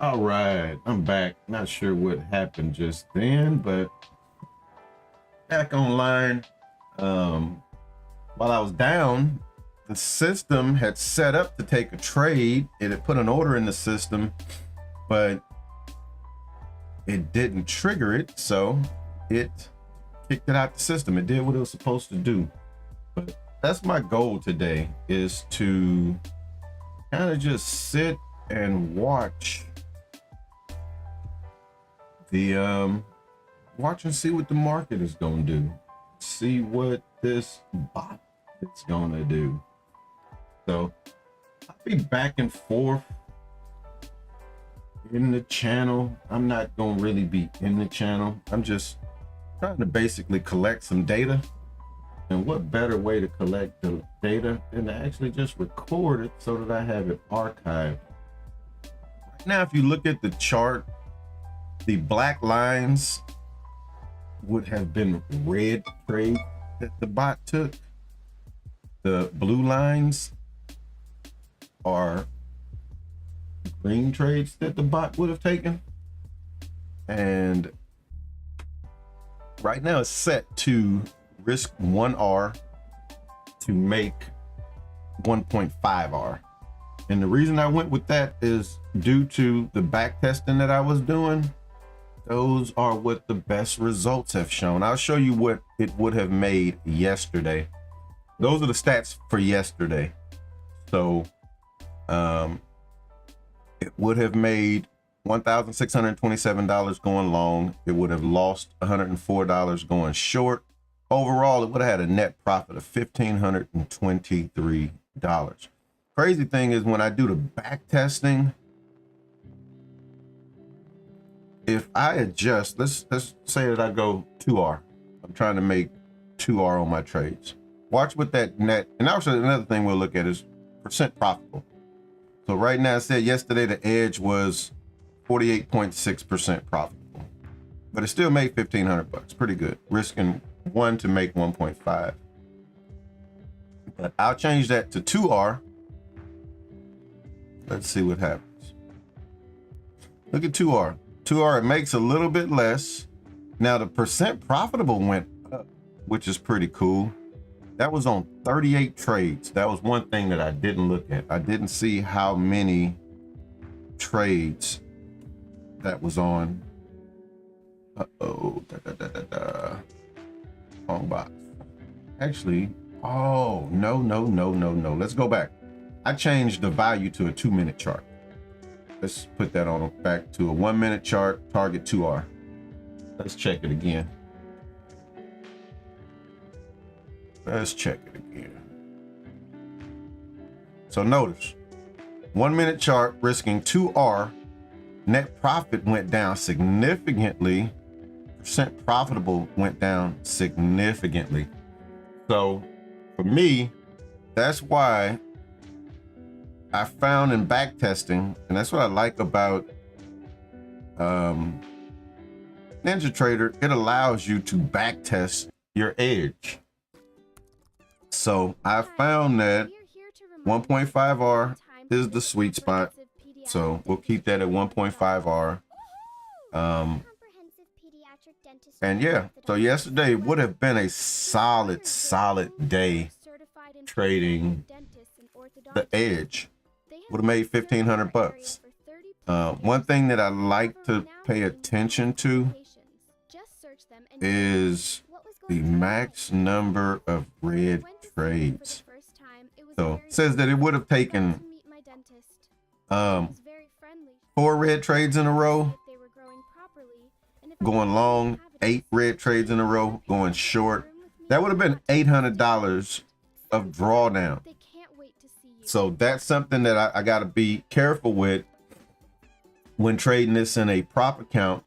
All right, I'm back. Not sure what happened just then, but back online. Um, while I was down, the system had set up to take a trade. It had put an order in the system, but it didn't trigger it, so it kicked it out the system. It did what it was supposed to do. But that's my goal today, is to kind of just sit and watch the watch and see what the market is going to do, see what this bot is going to do. So I'll be back and forth in the channel. I'm not going to really be in the channel. I'm just trying to basically collect some data, and what better way to collect the data than to actually just record it so that I have it archived. Right now, if you look at the chart, the black lines would have been red trade that the bot took. The blue lines are green trades that the bot would have taken. And right now it's set to risk 1R to make 1.5R. And the reason I went with that is due to the back testing that I was doing. Those are what the best results have shown. I'll show you what it would have made yesterday. Those are the stats for yesterday. So it would have made $1,627 going long. It would have lost $104 going short. Overall, it would have had a net profit of $1,523. Crazy thing is, when I do the back testing, if I adjust, let's say that I go 2R. I'm trying to make 2R on my trades. Watch what that net, and also another thing we'll look at is percent profitable. So right now, it said yesterday the edge was 48.6% profitable, but it still made $1,500, pretty good, risking 1 to make 1.5. But I'll change that to 2R. Let's see what happens. Look at 2R. 2R, it makes a little bit less. Now the percent profitable went up, which is pretty cool. That was on 38 trades. That was one thing that I didn't look at. I didn't see how many trades that was on. Uh-oh, wrong box. Actually, oh, no. Let's go back. I changed the value to a 2-minute chart. Let's put that on back to a 1-minute chart, target 2R. Let's check it again. Let's check it again. So notice, 1-minute chart risking 2R, net profit went down significantly. Percent profitable went down significantly. So for me, that's why I found in back testing, and that's what I like about NinjaTrader, it allows you to back test your edge. So I found that 1.5R is the sweet spot. So we'll keep that at 1.5R. And yeah, so yesterday would have been a solid day trading the edge. Would have made $1,500. One thing that I like to pay attention to is the max number of red trades. So it says that it would have taken 4 red trades in a row going long, 8 red trades in a row going short. That would have been $800 of drawdown. So that's something that I got to be careful with when trading this in a prop account,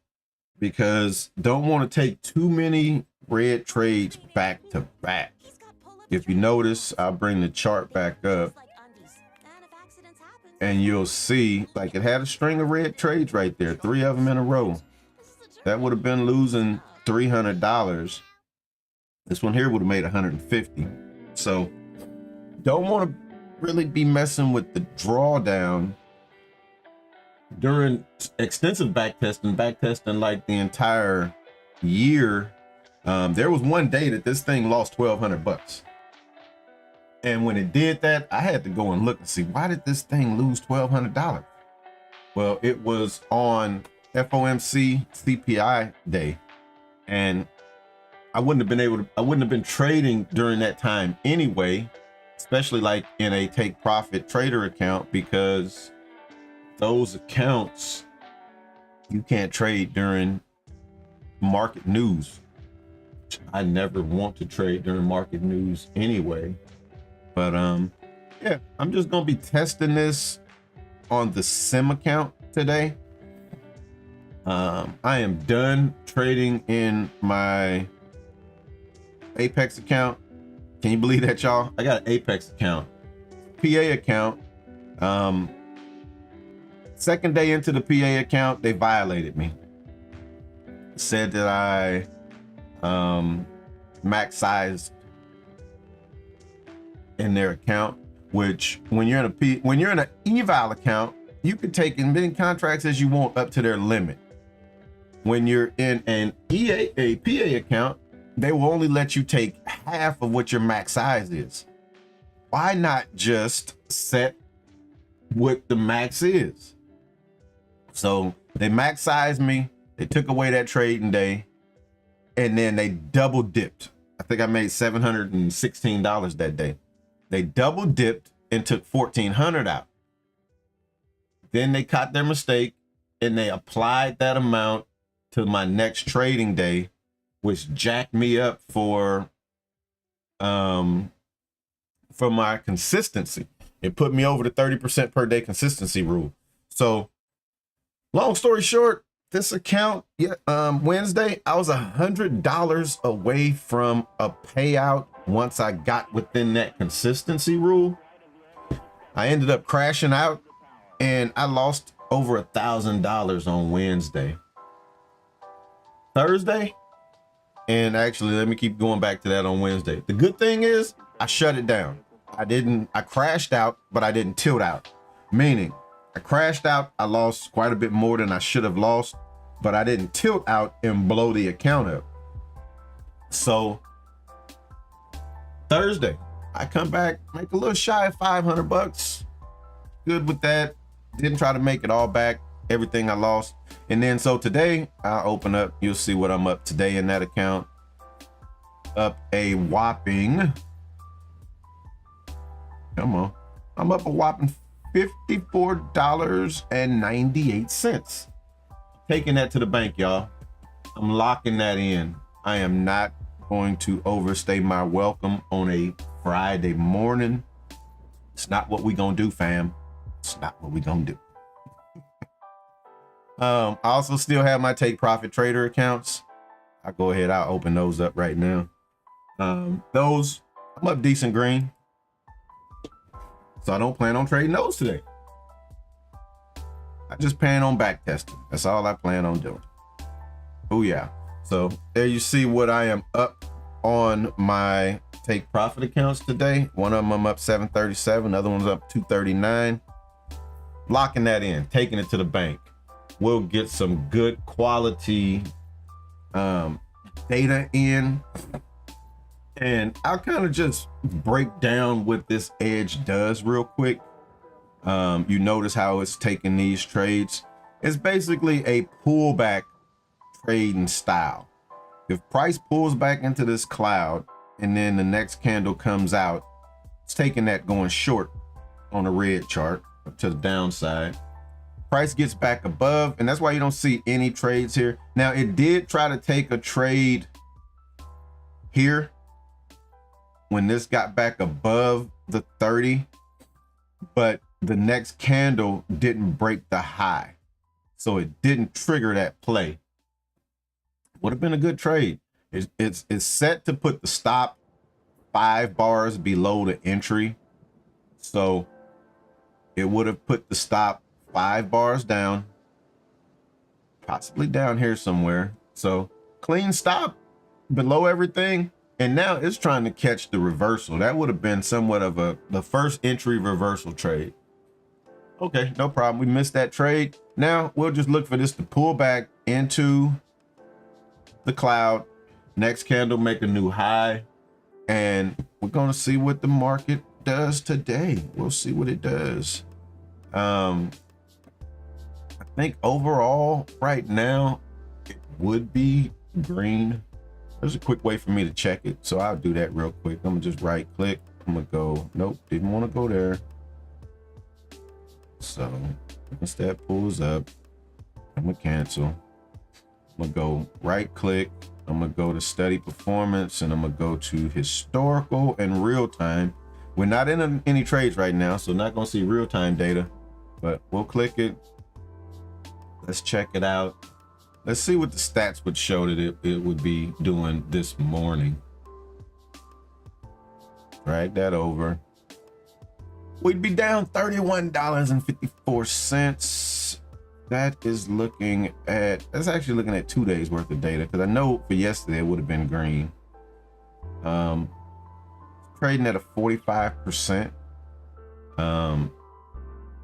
because don't want to take too many red trades back to back. If you notice, I'll bring the chart back up and you'll see, like, it had a string of red trades right there, 3 of them in a row. That would have been losing $300. This one here would have made $150. So don't want to really be messing with the drawdown during extensive back testing like the entire year, there was one day that this thing lost $1,200. And when it did that, I had to go and look and see, why did this thing lose $1,200? Well, it was on FOMC CPI day, and I wouldn't have been trading during that time anyway, especially like in a take profit trader account, because those accounts, you can't trade during market news. I never want to trade during market news anyway. But yeah, I'm just gonna be testing this on the sim account today. I am done trading in my Apex account. Can you believe that, y'all? I got an Apex account, PA account. Second day into the PA account, they violated me. Said that I max sized in their account, which when you're in an eval account, you can take as many contracts as you want up to their limit. When you're in an a PA account, they will only let you take half of what your max size is. Why not just set what the max is? So they max sized me, they took away that trading day, and then they double dipped. I think I made $716 that day. They double dipped and took $1,400 out. Then they caught their mistake and they applied that amount to my next trading day, which jacked me up for my consistency. It put me over the 30% per day consistency rule. So long story short, this account, Wednesday, I was $100 away from a payout. Once I got within that consistency rule, I ended up crashing out and I lost over $1,000 on Wednesday. Thursday, and actually, let me keep going back to that on Wednesday. The good thing is I shut it down. I crashed out, but I didn't tilt out. Meaning I crashed out, I lost quite a bit more than I should have lost, but I didn't tilt out and blow the account up. So Thursday, I come back, make a little shy of $500. Good with that. Didn't try to make it all back, everything I lost. And then so today, I'll open up, you'll see what I'm up today in that account. Up a whopping, come on, I'm up a whopping $54.98. Taking that to the bank, y'all. I'm locking that in. I am not going to overstay my welcome on a Friday morning. It's not what we gonna do, fam. It's not what we gonna do. I also still have my take profit trader accounts. I'll go ahead, I'll open those up right now. Those, I'm up decent green, so I don't plan on trading those today. I just plan on back testing. That's all I plan on doing. Oh yeah. So there you see what I am up on my take profit accounts today. One of them I'm up 737, other one's up 239. Locking that in, taking it to the bank. We'll get some good quality data in, and I'll kind of just break down what this edge does real quick. You notice how it's taking these trades. It's basically a pullback trading style. If price pulls back into this cloud and then the next candle comes out, it's taking that going short on a red chart to the downside. Price gets back above, and that's why you don't see any trades here. Now it did try to take a trade here when this got back above the 30, but the next candle didn't break the high, so it didn't trigger that play. Would have been a good trade. It's set to put the stop 5 bars below the entry, so it would have put the stop 5 bars down, possibly down here somewhere. So clean stop below everything, and now it's trying to catch the reversal. That would have been somewhat of the first entry reversal trade. Okay, no problem. We missed that trade. Now we'll just look for this to pull back into the cloud. Next candle, make a new high. And we're going to see what the market does today. We'll see what it does. I think overall right now, it would be green. There's a quick way for me to check it. So I'll do that real quick. I'm gonna just right click. I'm gonna go, nope, didn't want to go there. So once that pulls up, I'm gonna cancel. I'm gonna go right click. I'm gonna go to study performance and I'm gonna go to historical and real time. We're not in any trades right now, so not gonna see real time data, but we'll click it. Let's check it out. Let's see what the stats would show that it would be doing this morning. Drag that over. We'd be down $31.54. That is looking at, that's actually looking at 2 days worth of data, because I know for yesterday it would have been green. Trading at a 45%.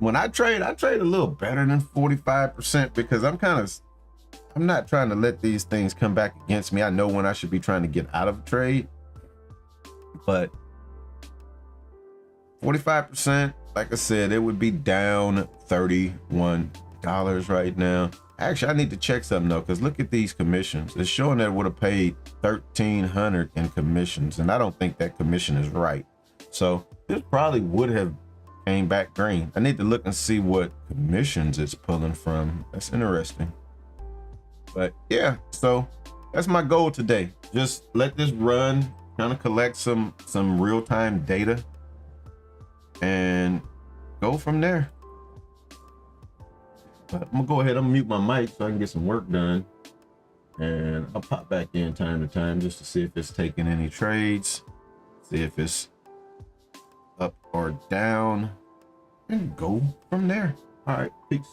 When I trade a little better than 45% because I'm not trying to let these things come back against me. I know when I should be trying to get out of a trade, but 45%, like I said, it would be down $31 right now. Actually, I need to check something though, because look at these commissions. It's showing that it would have paid $1,300 in commissions, and I don't think that commission is right. So this probably would have came back green. I need to look and see what commissions it's pulling from. That's interesting. But yeah, so that's my goal today. Just let this run, kind of collect some real-time data and go from there. But I'm gonna go ahead and mute my mic so I can get some work done, and I'll pop back in time to time just to see if it's taking any trades, see if it's up or down, and go from there. All right, peace.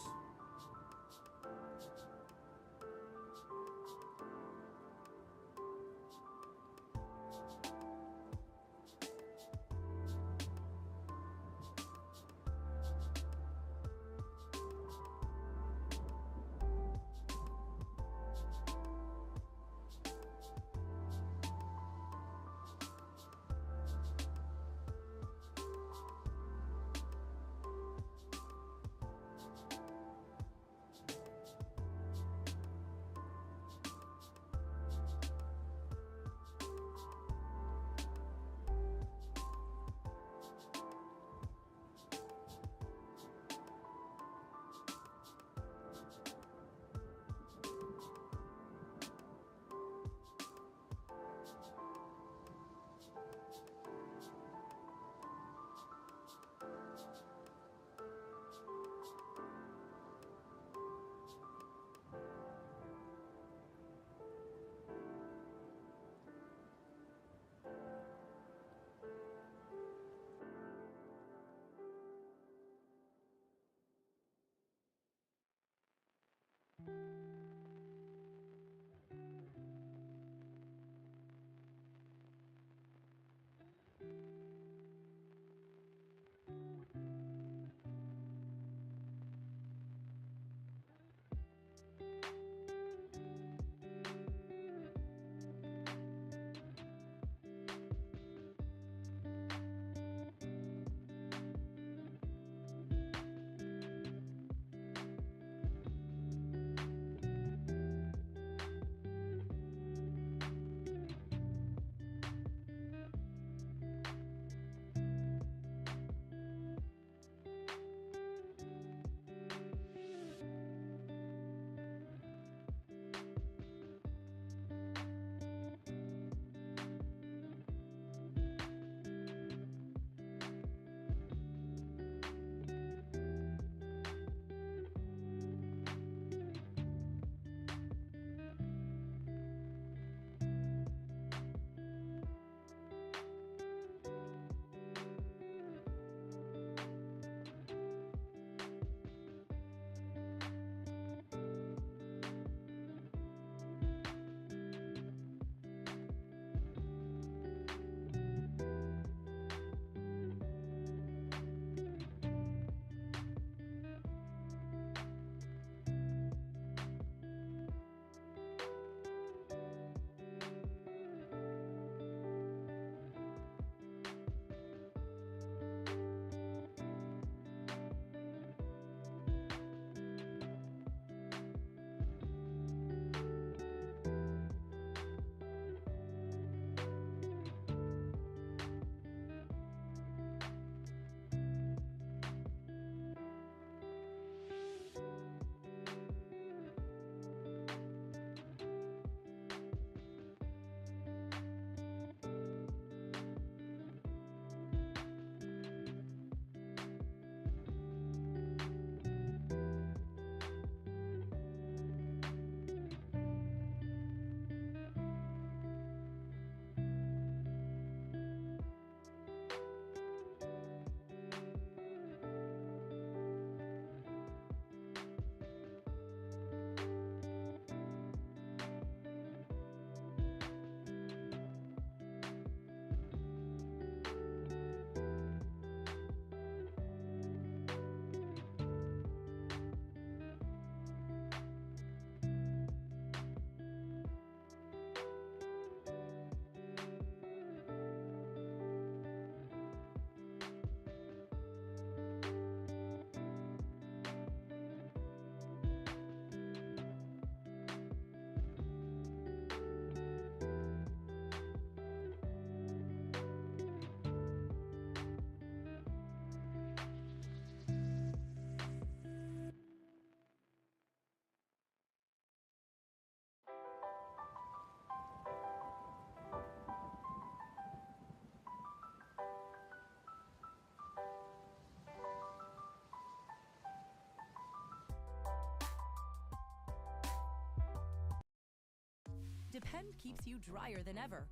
Depend keeps you drier than ever,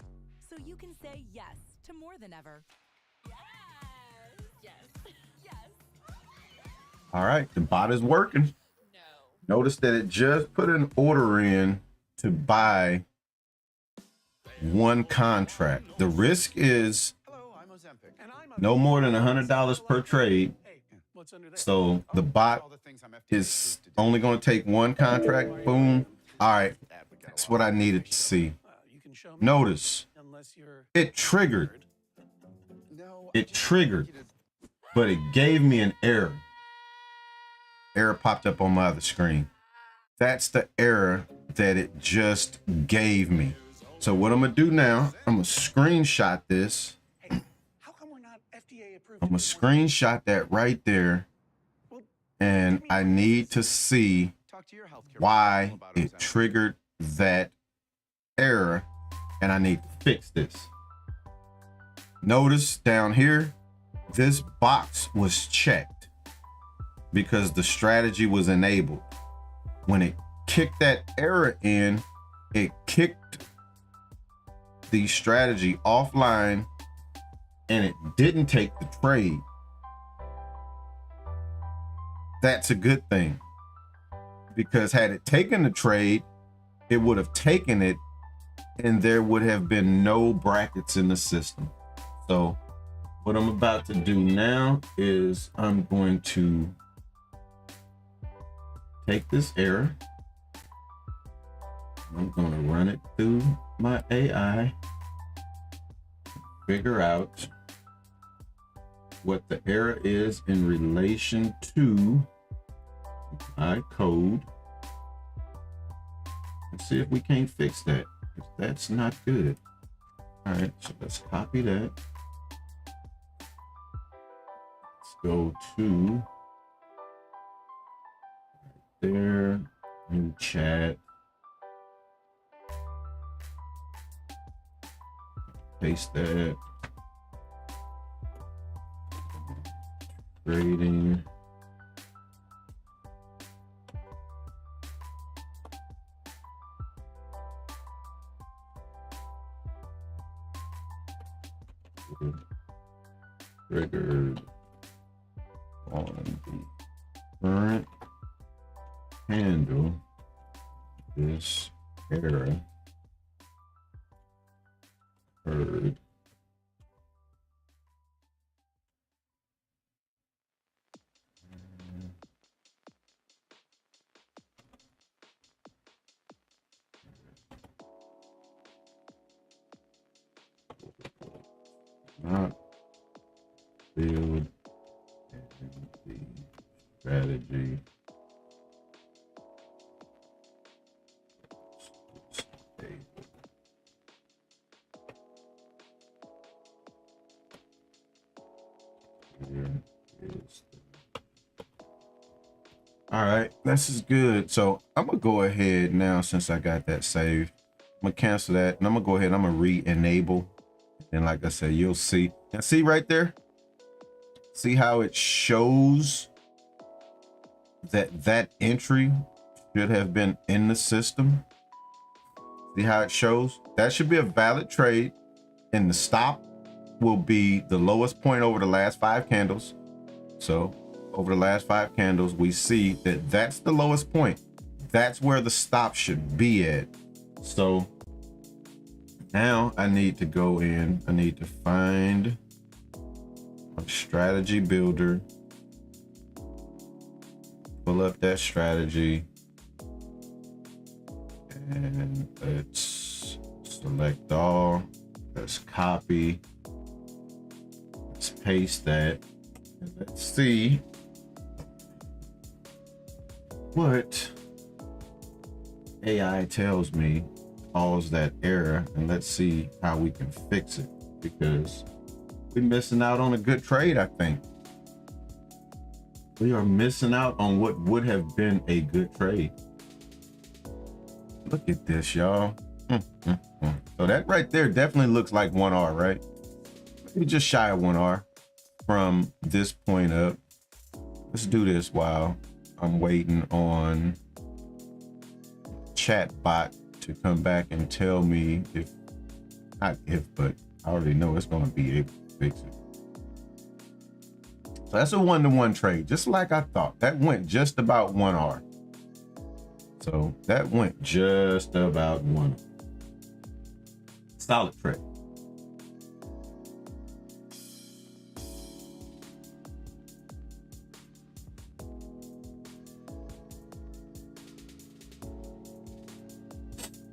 so you can say yes to more than ever. Yes. All right, the bot is working. No. Notice that it just put an order in to buy one contract. The risk is no more than $100 per trade. So the bot is only going to take one contract. Boom. All right. That's what I needed to see. Notice it triggered. It triggered, but it gave me an error. Error popped up on my other screen. That's the error that it just gave me. So what I'm gonna do now, I'm gonna screenshot this. I'm gonna screenshot that right there. And I need to see why it triggered that error, and I need to fix this. Notice down here, this box was checked because the strategy was enabled. When it kicked that error in, it kicked the strategy offline and it didn't take the trade. That's a good thing, because had it taken the trade, it would have taken it and there would have been no brackets in the system. So what I'm about to do now is I'm going to take this error. I'm going to run it through my AI, figure out what the error is in relation to my code, and see if we can't fix that. If that's not good. All right, so let's copy that. Let's go to right there, new chat. Paste that. Trading. Triggered on the current handle this error occurred. Not build the strategy stable. Here is all right, this is good. So I'm gonna go ahead now, since I got that saved. I'm gonna cancel that, and I'm gonna go ahead and I'm gonna re-enable. And like I said, you'll see. Now see right there? See how it shows that that entry should have been in the system? See how it shows? That should be a valid trade, and the stop will be the lowest point over the last 5 candles. So over the last 5 candles, we see that that's the lowest point. That's where the stop should be at. So now I need to go in, I need to find a strategy builder, pull up that strategy, and let's select all, let's copy, let's paste that, and let's see what AI tells me caused that error, and let's see how we can fix it, because we're missing out on a good trade. I think we are missing out on what would have been a good trade. Look at this, y'all. So that right there definitely looks like 1R, right? Maybe just shy of 1R from this point up. Let's do this while I'm waiting on chatbot to come back and tell me if, not if, but I already know it's going to be able to fix it. So that's a 1-to-1 trade, just like I thought. That went just about 1R. So that went just about 1. Solid trade.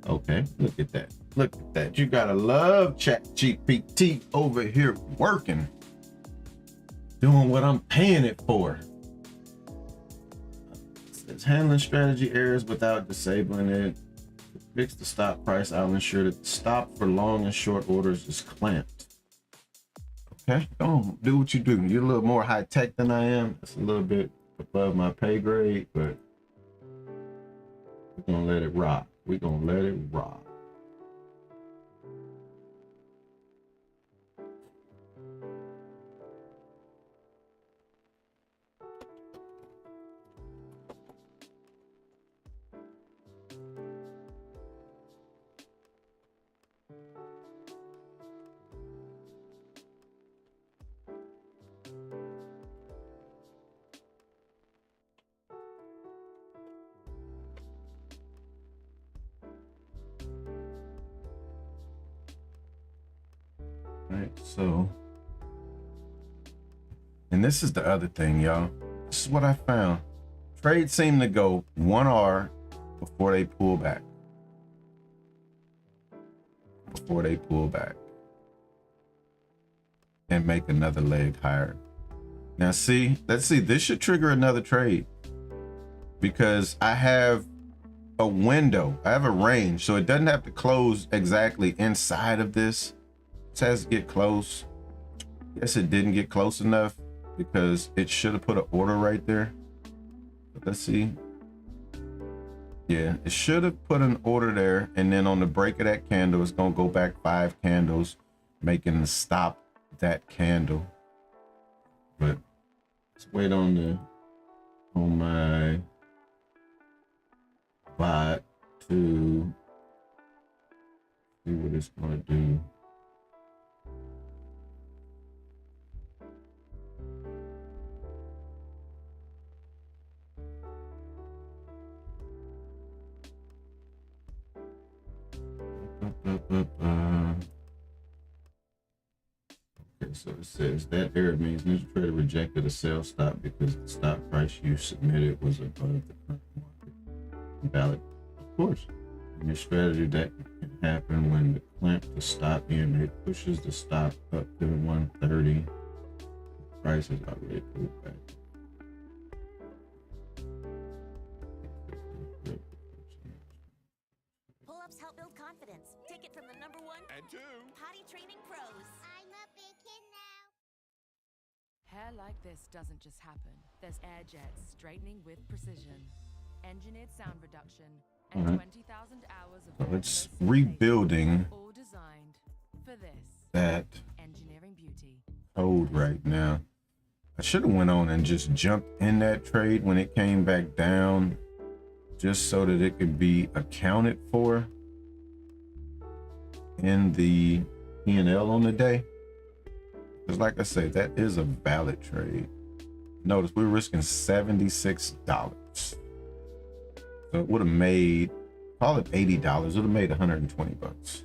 Okay, look at that. Look at that. You gotta love ChatGPT over here working, doing what I'm paying it for. It's handling strategy errors without disabling it. Fix the stop price. I'll ensure that the stop for long and short orders is clamped. Okay, go on, do what you do. You're a little more high tech than I am. It's a little bit above my pay grade, but we're gonna let it rock. We're gonna let it rock. Right, so, and this is the other thing, y'all. This is what I found. Trades seem to go 1R before they pull back. Before they pull back and make another leg higher. Now see, let's see, this should trigger another trade because I have a window. I have a range, so it doesn't have to close exactly inside of this. It has to get close. Guess it didn't get close enough because it should have put an order right there. But let's see. Yeah, it should have put an order there, and then on the break of that candle, it's gonna go back 5 candles, making the stop that candle. But let's wait on my bot to see what it's gonna do. Okay, so it says that error means NinjaTrader rejected a sell stop because the stop price you submitted was above the current market. Valid, of course. In your strategy, that can happen when the clamp to stop in, it pushes the stop up to 130. The price is already pulled back. Pull-ups help build confidence. Take it from the #1 And 2 potty training pros. I'm a big kid now. Hair like this doesn't just happen. There's air jets straightening with precision, engineered sound reduction, and 20,000 hours of So it's continuous rebuilding all designed for this that engineering beauty. code right now. I should have went on and just jumped in that trade when it came back down, just so that it could be accounted for in the P&L on the day. Because like I say, that is a valid trade. Notice we're risking $76. So it would have made, call it $80. It would have made 120 bucks.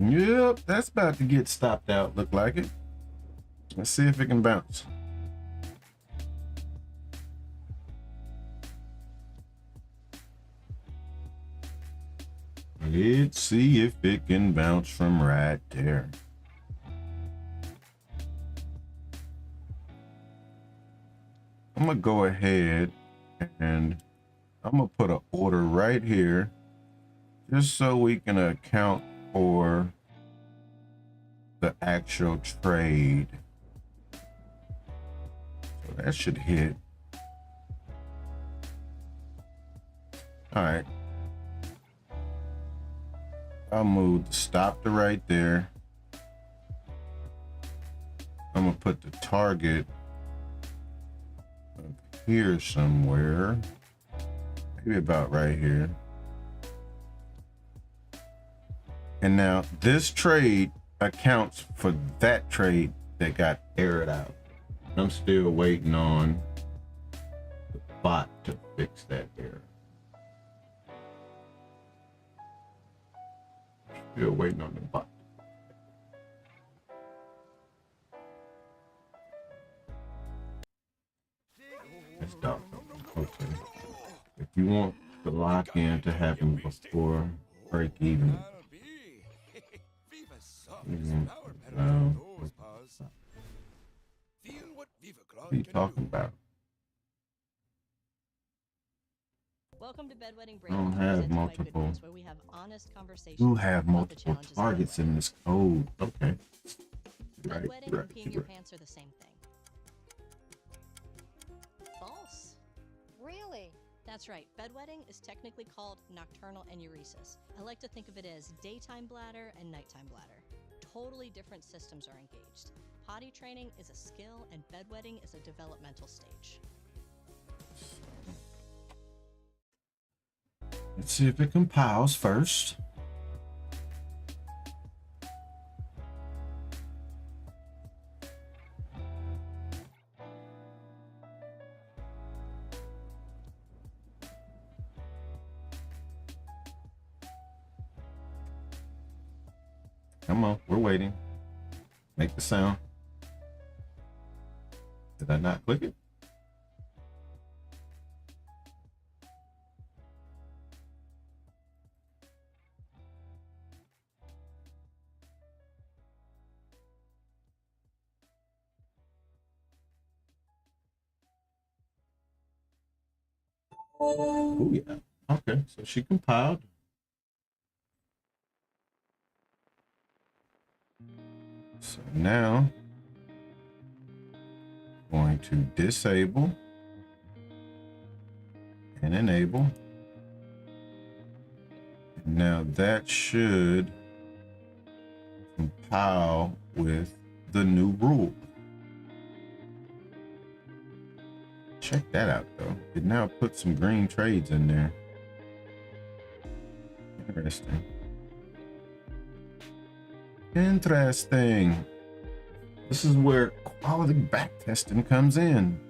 Yep, that's about to get stopped out. Look like it. Let's see if it can bounce. Let's see if it can bounce from right there. I'm gonna go ahead and I'm gonna put an order right here just so we can account for the actual trade. So that should hit. All right. I'll move the stop to right there. I'm gonna put the target up here somewhere. Maybe about right here. And now this trade accounts for that trade that got aired out. I'm still waiting on the bot to fix that error. Still waiting on the bot. That's dark. Okay. If you want the lock in to happen before break even. What are you talking about? Welcome to Bedwetting I don't Breakdown, have presented by multiple. Goodwins, where we have honest conversations You have about the multiple challenges of targets bedwetting. in this code. Okay. Right, Bedwetting right, and peeing your right. pants are the same thing. False. Really? That's right. Bedwetting is technically called nocturnal enuresis. I like to think of it as daytime bladder and nighttime bladder. Totally different systems are engaged. Potty training is a skill, and bedwetting is a developmental stage. Let's see if it compiles first. Come on, we're waiting. Make the sound. Did I not click it? Oh yeah. Okay, so she compiled. So now going to disable and enable. Now that should compile with the new rule. Check that out though. It now put some green trades in there. Interesting. Interesting. This is where quality backtesting comes in.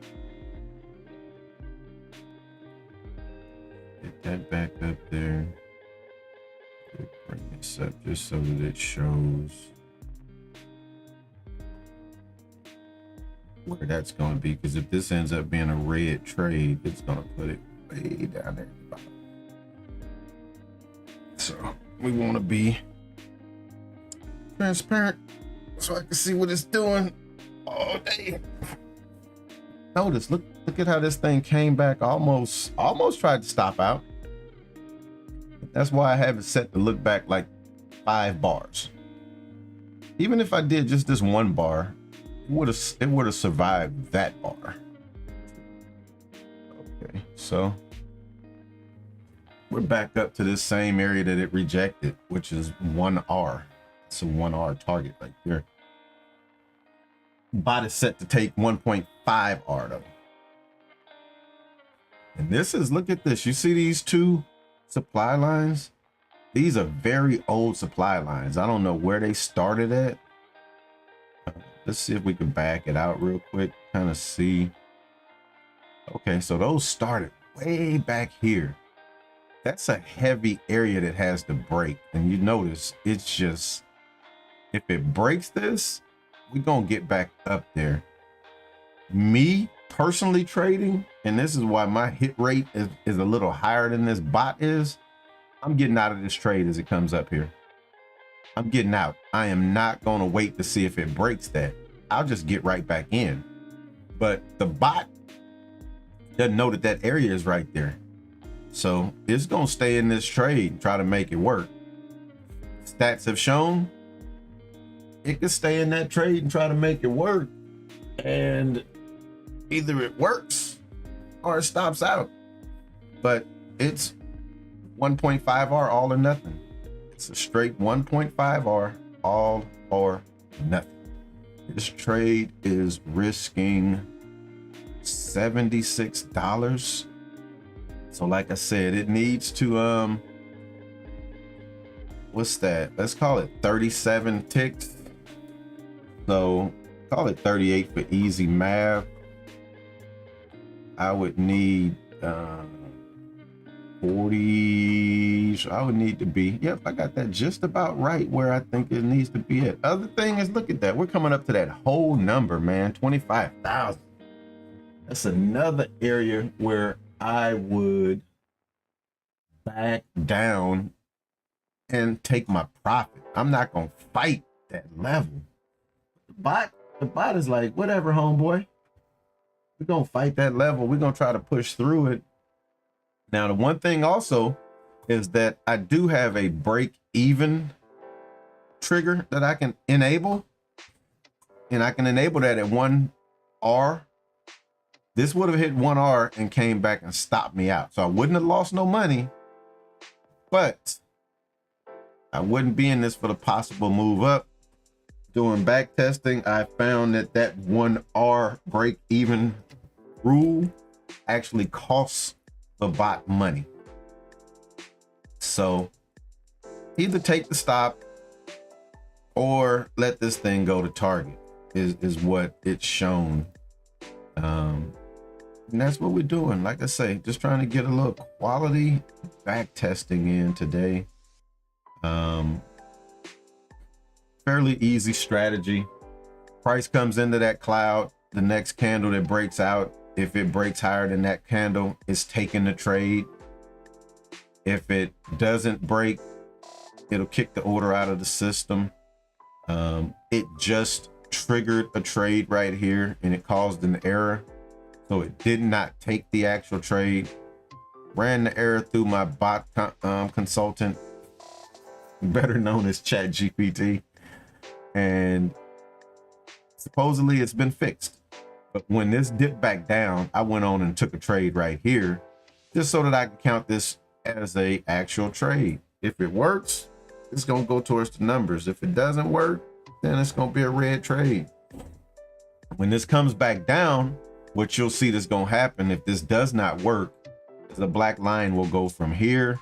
Get that back up there. Bring this up just so that it shows where that's going to be, because if this ends up being a red trade, it's going to put it way down there at the bottom. So we want to be transparent so I can see what it's doing all day. Notice, look at how this thing came back, almost tried to stop out. That's why I have it set to look back like 5 bars. Even if I did just this 1 bar, it would have survived that bar. Okay, so we're back up to this same area that it rejected, which is 1R. It's a 1R target right there. Bot is set to take 1.5R though. And this is, look at this. You see these 2 supply lines? These are very old supply lines. I don't know where they started at. Let's see if we can back it out real quick, kind of see. Okay, so those started way back here. That's a heavy area that has to break. And you notice it's just If it breaks this, we're gonna get back up there. Me personally trading, and this is why my hit rate is a little higher than this bot is, I'm getting out of this trade as it comes up here. I'm getting out. I am not gonna wait to see if it breaks that. I'll just get right back in. But the bot doesn't know that that area is right there. So it's gonna stay in this trade and try to make it work. Stats have shown it could stay in that trade and try to make it work. And either it works or it stops out. But it's 1.5R all or nothing. It's a straight 1.5R all or nothing. This trade is risking $76. So like I said, it needs to what's that? Let's call it 37 ticks. So call it 38 for easy math. I would need 40. So I would need to be, yep, I got that just about right where I think it needs to be at. Other thing is, look at that. We're coming up to that whole number, man. 25,000. That's another area where I would back down and take my profit. I'm not gonna fight that level. The bot is like, whatever, homeboy. We're gonna fight that level. We're gonna try to push through it. Now, the one thing also is that I do have a break even trigger that I can enable, and I can enable that at 1R. This would have hit 1R and came back and stopped me out. So I wouldn't have lost no money, but I wouldn't be in this for the possible move up. Doing back testing, I found that that 1R break even rule actually costs the bot money. So either take the stop or let this thing go to target is what it's shown. And that's what we're doing. Like I say, just trying to get a little quality back testing in today. Fairly easy strategy. Price comes into that cloud. The next candle that breaks out, if it breaks higher than that candle, it's taking the trade. If it doesn't break, it'll kick the order out of the system. It just triggered a trade right here and it caused an error. So it did not take the actual trade. Ran the error through my bot consultant, better known as ChatGPT. And supposedly it's been fixed. But when this dipped back down, I went on and took a trade right here just so that I can count this as a actual trade. If it works, it's going to go towards the numbers. If it doesn't work, then it's going to be a red trade. When this comes back down, what you'll see that's going to happen, if this does not work, is a black line will go from here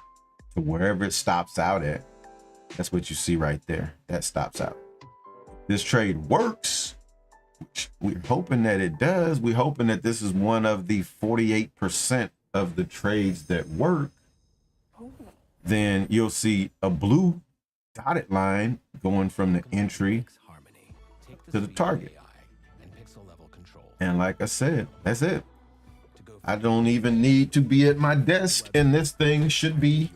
to wherever it stops out at. That's what you see right there. That stops out. This trade works, which we're hoping that it does. We're hoping that this is one of the 48% of the trades that work. Then you'll see a blue dotted line going from the entry to the target. And like I said, that's it. I don't even need to be at my desk, and this thing should be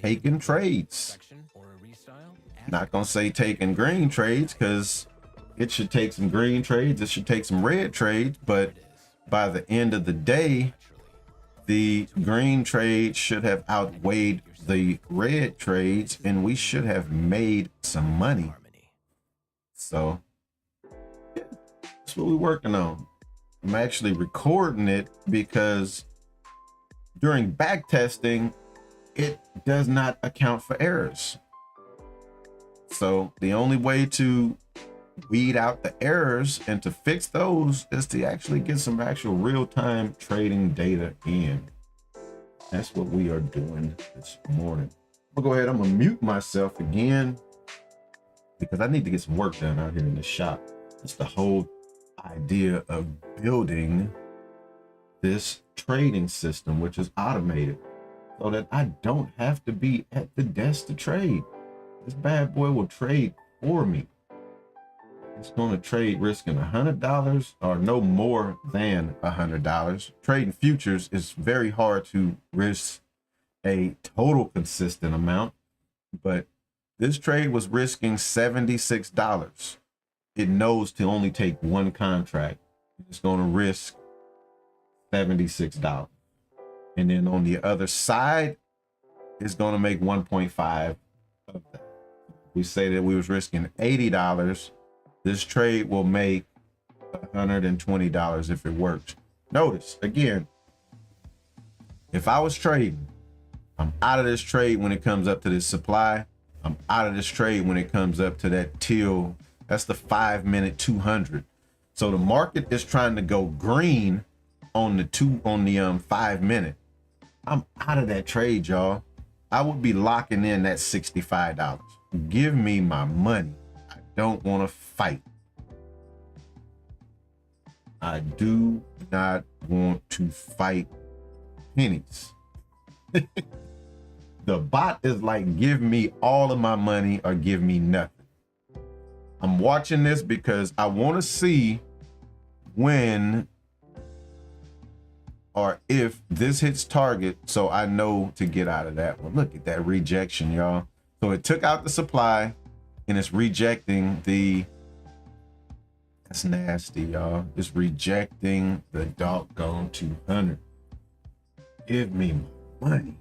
taking trades. Not gonna say taking green trades, because it should take some green trades, it should take some red trades, but by the end of the day, the green trade should have outweighed the red trades and we should have made some money. So yeah, that's what we're working on. I'm actually recording it because during back testing, it does not account for errors. So the only way to weed out the errors and to fix those is to actually get some actual real-time trading data in. That's what we are doing this morning. I'm gonna go ahead, I'm gonna mute myself again because I need to get some work done out here in the shop. That's the whole idea of building this trading system, which is automated, so that I don't have to be at the desk to trade. This bad boy will trade for me. It's going to trade risking $100 or no more than $100. Trading futures is very hard to risk a total consistent amount, but this trade was risking $76. It knows to only take one contract. It's going to risk $76. And then on the other side, it's going to make 1.5 of that. We say that we was risking $80. This trade will make $120 if it works. Notice, again, if I was trading, I'm out of this trade when it comes up to this supply. I'm out of this trade when it comes up to that till. That's the 5-minute 200. So the market is trying to go green on the 5-minute. I'm out of that trade, y'all. I would be locking in that $65. Give me my money. I don't want to fight. I do not want to fight pennies. The bot is like, give me all of my money or give me nothing. I'm watching this because I want to see when or if this hits target, so I know to get out of that one. Look at that rejection, y'all. So it took out the supply and it's rejecting the, that's nasty, y'all. It's rejecting the doggone 200. Give me my money.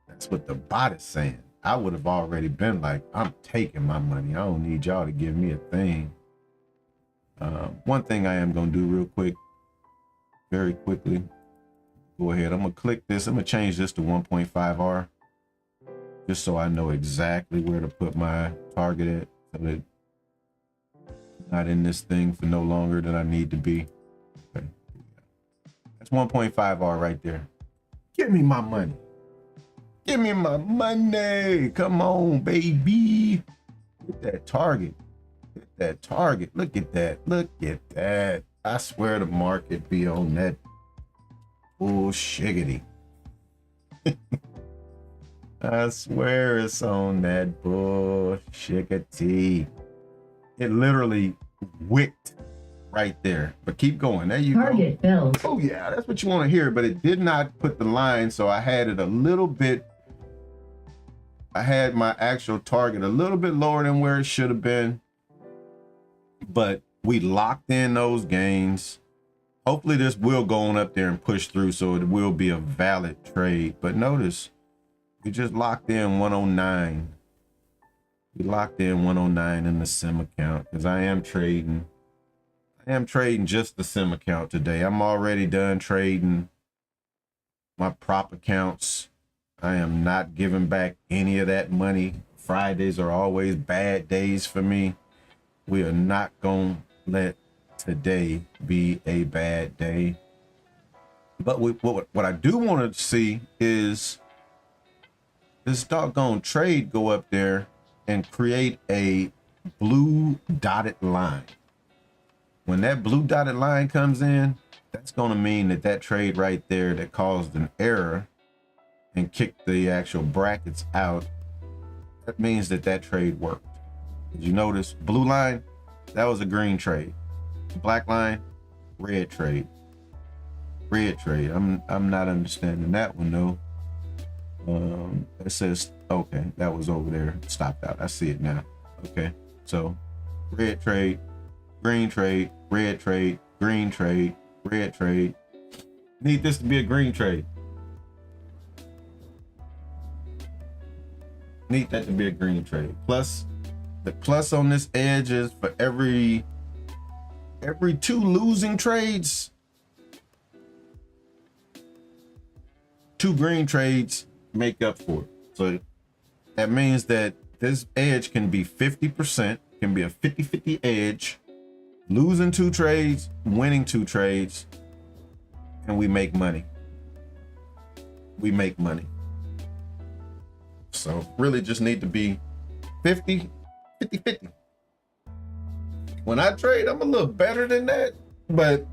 That's what the bot is saying. I would have already been like, I'm taking my money. I don't need y'all to give me a thing. One thing I am going to do real quick, very quickly. Go ahead. I'm going to click this. I'm going to change this to 1.5R just so I know exactly where to put my target at. So that I'm not in this thing for no longer than I need to be. Okay. That's 1.5R right there. Give me my money. Give me my money. Come on, baby. Hit that target. Hit that target. Look at that. Look at that. I swear the market be on that bullshiggity. I swear it's on that bullshiggity. It literally wicked right there. But keep going. There you Target go. filled. Oh yeah, that's what you want to hear. But it did not put the line, so I had it a little bit. I had my actual target a little bit lower than where it should have been. But we locked in those gains. Hopefully this will go on up there and push through, so it will be a valid trade. But notice, we just locked in 109. We locked in 109 in the sim account because I am trading. I am trading just the sim account today. I'm already done trading my prop accounts. I am not giving back any of that money. Fridays are always bad days for me. We are not going to let today be a bad day. But what I do want to see is this doggone trade go up there and create a blue dotted line. When that blue dotted line comes in, that's going to mean that that trade right there that caused an error and kicked the actual brackets out, that means that that trade worked. Did you notice? Blue line, that was a green trade. Black line, red trade. Red trade. I'm not understanding that one though. It says, okay, that was over there, stopped out. I see it now. Okay, so red trade, green trade, red trade, green trade, red trade. Need this to be a green trade. Need that to be a green trade. Plus, the plus on this edge is for every 2 losing trades, 2 green trades make up for it. So that means that this edge can be 50%, can be a 50-50 edge, losing 2 trades, winning 2 trades, and we make money. We make money. So really just need to be 50-50. When I trade, I'm a little better than that, but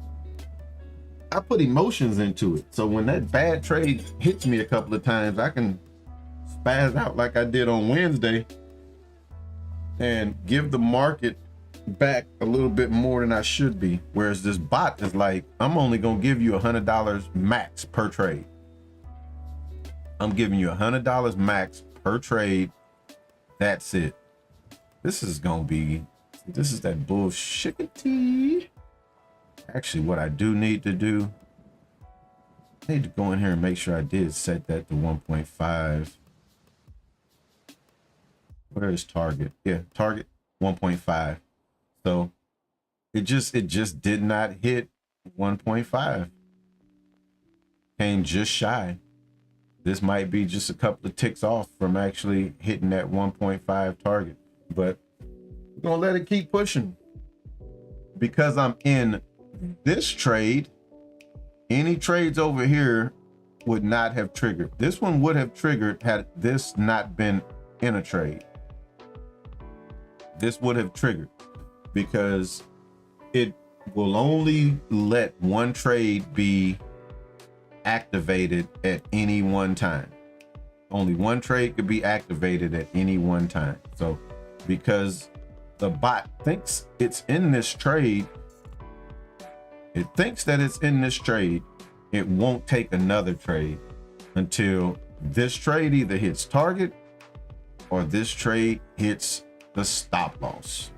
I put emotions into it. So when that bad trade hits me a couple of times, I can spaz out like I did on Wednesday and give the market back a little bit more than I should be. Whereas this bot is like, I'm only gonna give you $100 max per trade. I'm giving you $100 max per trade. That's it. This is that bullshit. Actually, what I do need to do, I need to go in here and make sure I did set that to 1.5. Where is target? Yeah, target 1.5. So it just did not hit 1.5. Came just shy. This might be just a couple of ticks off from actually hitting that 1.5 target, but we're gonna let it keep pushing. Because I'm in this trade, any trades over here would not have triggered. This one would have triggered had this not been in a trade. This would have triggered because it will only let one trade be activated at any one time. Only one trade could be activated at any one time. So because the bot thinks it's in this trade, it thinks that it's in this trade, it won't take another trade until this trade either hits target or this trade hits the stop loss.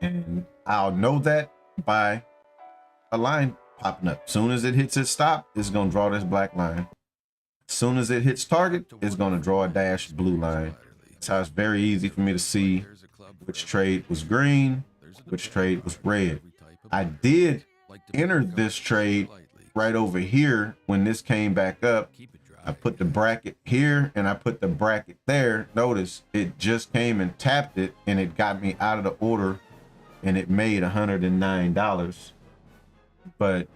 And I'll know that by a line popping up. Soon as it hits its stop, it's gonna draw this black line. Soon as it hits target, it's gonna draw a dashed blue line. That's how it's very easy for me to see which trade was green, which trade was red. I did enter this trade right over here when this came back up. I put the bracket here and I put the bracket there. Notice it just came and tapped it and it got me out of the order and it made $109. But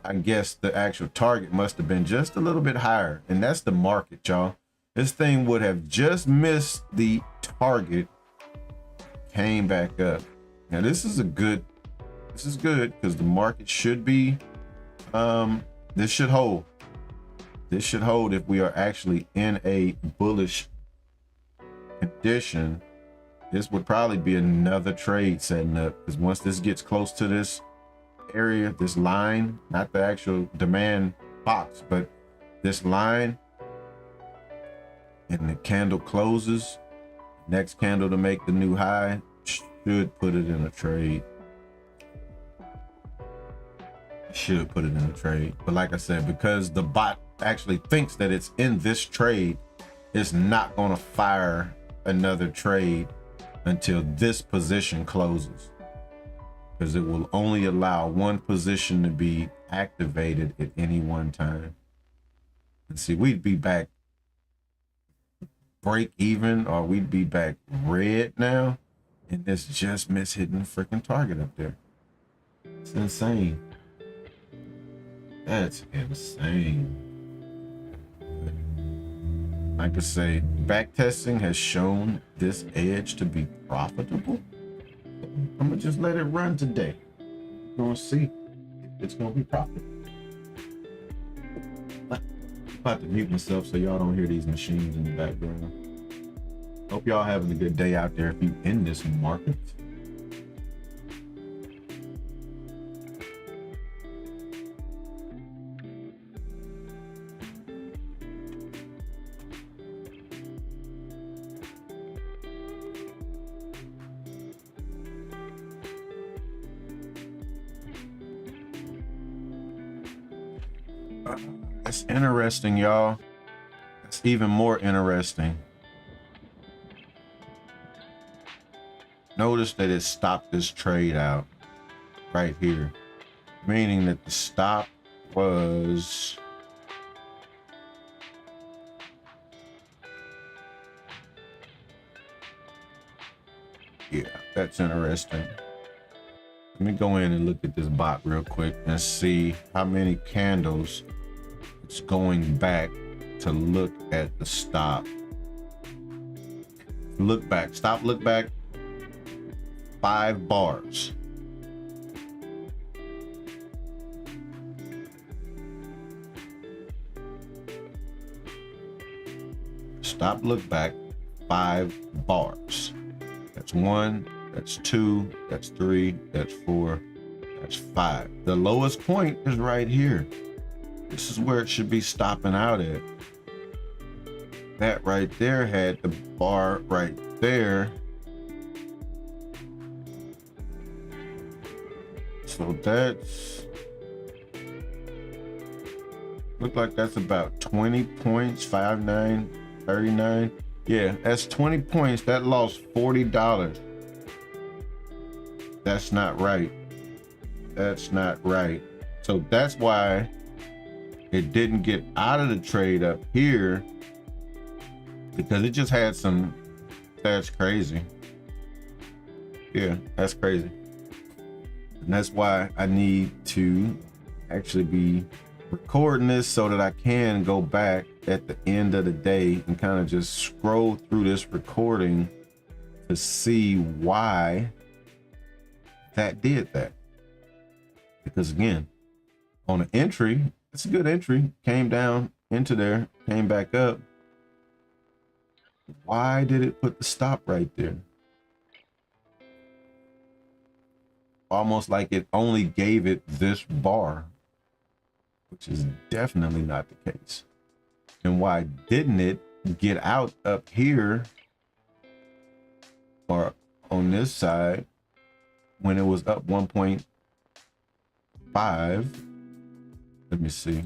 I guess the actual target must have been just a little bit higher, and that's the market, y'all. This thing would have just missed the target, came back up. Now this is good because the market should be this should hold. This should hold if we are actually in a bullish condition. This would probably be another trade setting up, because once this gets close to this area, this line, not the actual demand box, but this line, and the candle closes, next candle to make the new high should put it in a trade. Should put it in a trade. But like I said, because the bot actually thinks that it's in this trade, it's not going to fire another trade until this position closes, because it will only allow one position to be activated at any one time. And see, we'd be back break even, or we'd be back red now, and this just missed hitting the freaking target up there. It's insane. That's insane. Like I say, back testing has shown this edge to be profitable. I'm gonna just let it run today. We're gonna see if it's gonna be profitable. I'm about to mute myself so y'all don't hear these machines in the background. Hope y'all having a good day out there if you in this market. That's interesting, y'all. It's even more interesting. Notice that it stopped this trade out right here, meaning that the stop was that's interesting. Let me go in and look at this bot real quick and see how many candles it's going back to look at the stop. Look back, stop, look back, 5 bars. Stop, look back, 5 bars. That's 1, that's 2, that's 3, that's 4, that's 5. The lowest point is right here. This is where it should be stopping out at. That right there had the bar right there. So that's, look like that's about 20 points, 5.9, 39. Yeah, that's 20 points. That lost $40. That's not right. That's not right. So that's why it didn't get out of the trade up here, because it just had some, that's crazy. Yeah, that's crazy. And that's why I need to actually be recording this so that I can go back at the end of the day and kind of just scroll through this recording to see why that did that. Because again, on an entry, it's a good entry, came down into there, came back up. Why did it put the stop right there? Almost like it only gave it this bar, which is definitely not the case. And why didn't it get out up here or on this side when it was up 1.5? Let me see.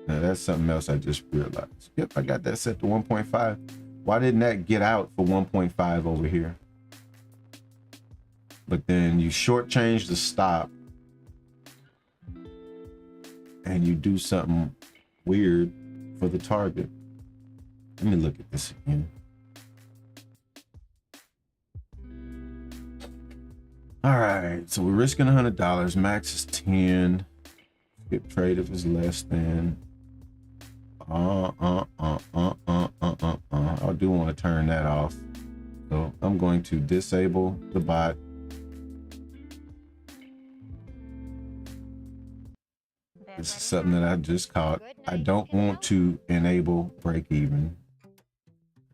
Now that's something else I just realized. Yep, I got that set to 1.5. Why didn't that get out for 1.5 over here? But then you shortchange the stop and you do something weird for the target. Let me look at this again. All right, so we're risking $100. Max is 10. Skip trade if it's less than. I do want to turn that off. So I'm going to disable the bot. This is something that I just caught. I don't want to enable break even.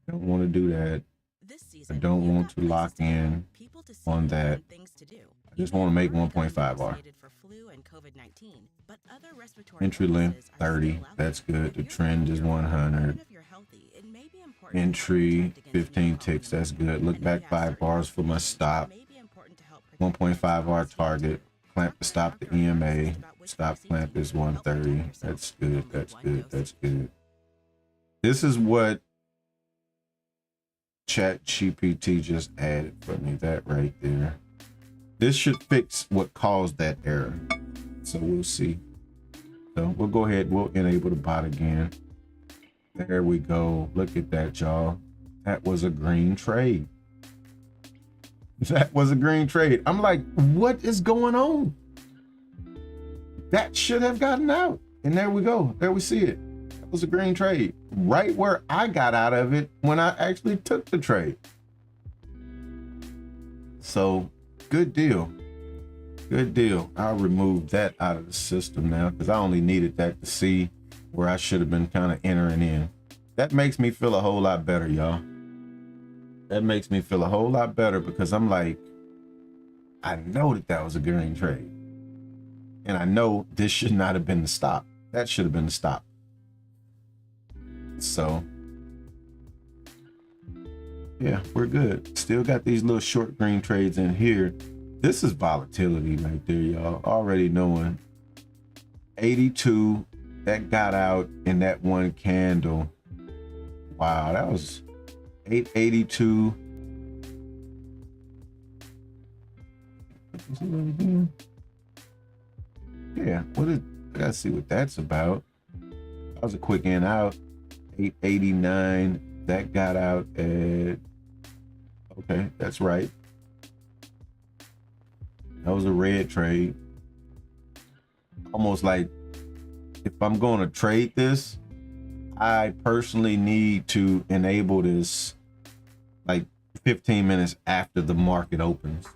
I don't want to do that. I don't want to lock in on that. I just want to make 1.5 R. Entry length 30. That's good. The trend is 100. Entry 15 ticks. That's good. Look back 5 bars for my stop. 1.5 R target. Clamp to stop the EMA. Stop clamp is 130. That's good. That's good. That's good. This is what ChatGPT just added for me. That right there. This should fix what caused that error. So we'll see. So we'll go ahead. We'll enable the bot again. There we go. Look at that, y'all. That was a green trade. That was a green trade. I'm like, what is going on? That should have gotten out. And there we go. There we see it. That was a green trade. Right where I got out of it when I actually took the trade. So good deal. Good deal. I'll remove that out of the system now because I only needed that to see where I should have been kind of entering in. That makes me feel a whole lot better, y'all. That makes me feel a whole lot better because I'm like, I know that that was a green trade. And I know this should not have been the stop. That should have been the stop. So, yeah, we're good. Still got these little short green trades in here. This is volatility right there, y'all. Already knowing 82, that got out in that one candle. Wow, that was 882. Yeah, what is, I gotta see what that's about. That was a quick in out. 889. That got out at, okay, that's right. That was a red trade. Almost like if I'm going to trade this, I personally need to enable this like 15 minutes after the market opens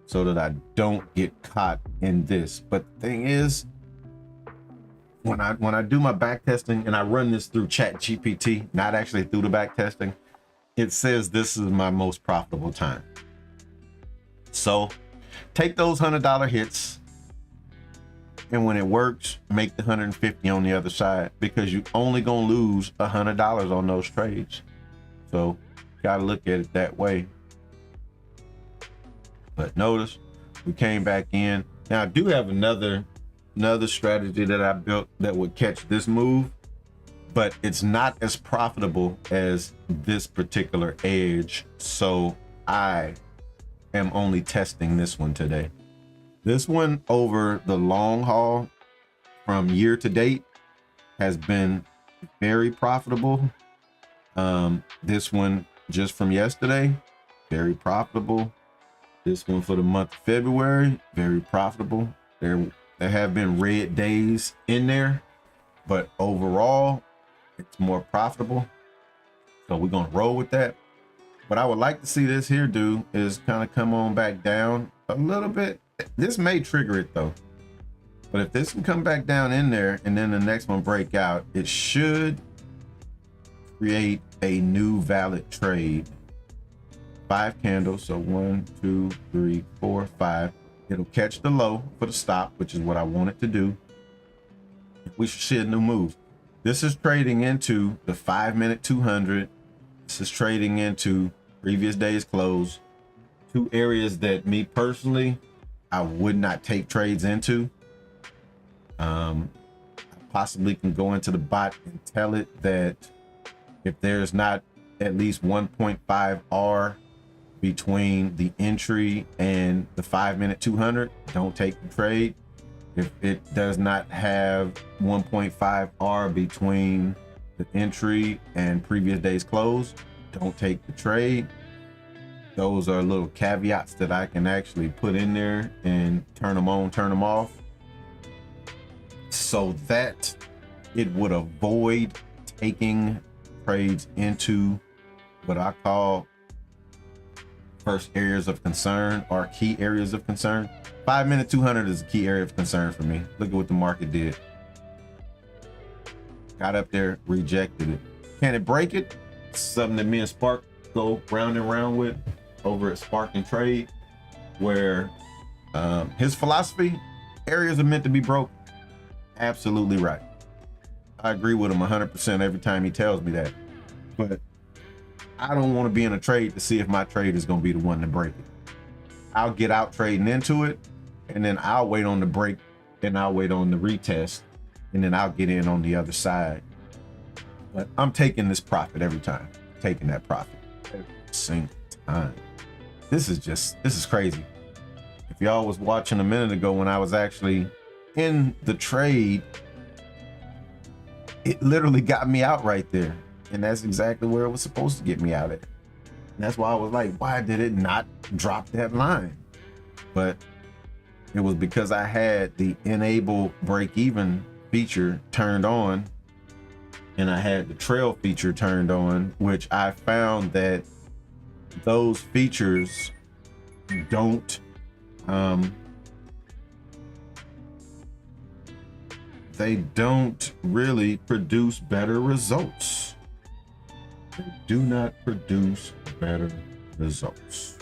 so that I don't get caught in this. But the thing is, when I do my back testing and I run this through ChatGPT, not actually through the back testing, it says this is my most profitable time. So take those $100 hits, and when it works, make the 150 on the other side, because you only gonna lose $100 on those trades. So gotta look at it that way. But notice we came back in. Now I do have another strategy that I built that would catch this move, but it's not as profitable as this particular edge. So I am only testing this one today. This one over the long haul from year to date has been very profitable. This one just from yesterday, very profitable. This one for the month of February, very profitable. There have been red days in there, but overall it's more profitable. So we're gonna roll with that. What I would like to see this here do is kind of come on back down a little bit. This may trigger it though, but if this can come back down in there and then the next one break out, it should create a new valid trade. 5 candles, so 1, 2, 3, 4, 5. It'll catch the low for the stop, which is what I want it to do. We should see a new move. This is trading into the 5-minute 200. This is trading into previous day's close. Two areas that me personally, I would not take trades into. I possibly can go into the bot and tell it that if there's not at least 1.5 R between the entry and the 5-minute 200, don't take the trade. If it does not have 1.5 R between the entry and previous day's close, don't take the trade. Those are little caveats that I can actually put in there and turn them on, turn them off, so that it would avoid taking trades into what I call first areas of concern or key areas of concern. 5-minute 200 is a key area of concern for me. Look at what the market did. Got up there, rejected it. Can it break it? Something that me and Spark go round and round with over at Spark and Trade, where his philosophy, areas are meant to be broken. Absolutely right. I agree with him 100% every time he tells me that. But I don't want to be in a trade to see if my trade is going to be the one to break it. I'll get out trading into it, and then I'll wait on the break, then I'll wait on the retest, and then I'll get in on the other side. But I'm taking this profit every time. Taking that profit every single time. This is crazy. If y'all was watching a minute ago when I was actually in the trade, it literally got me out right there. And that's exactly where it was supposed to get me out at. And that's why I was like, why did it not drop that line? But it was because I had the enable break even feature turned on, and I had the trail feature turned on, which I found that those features don't they don't really produce better results. They do not produce better results.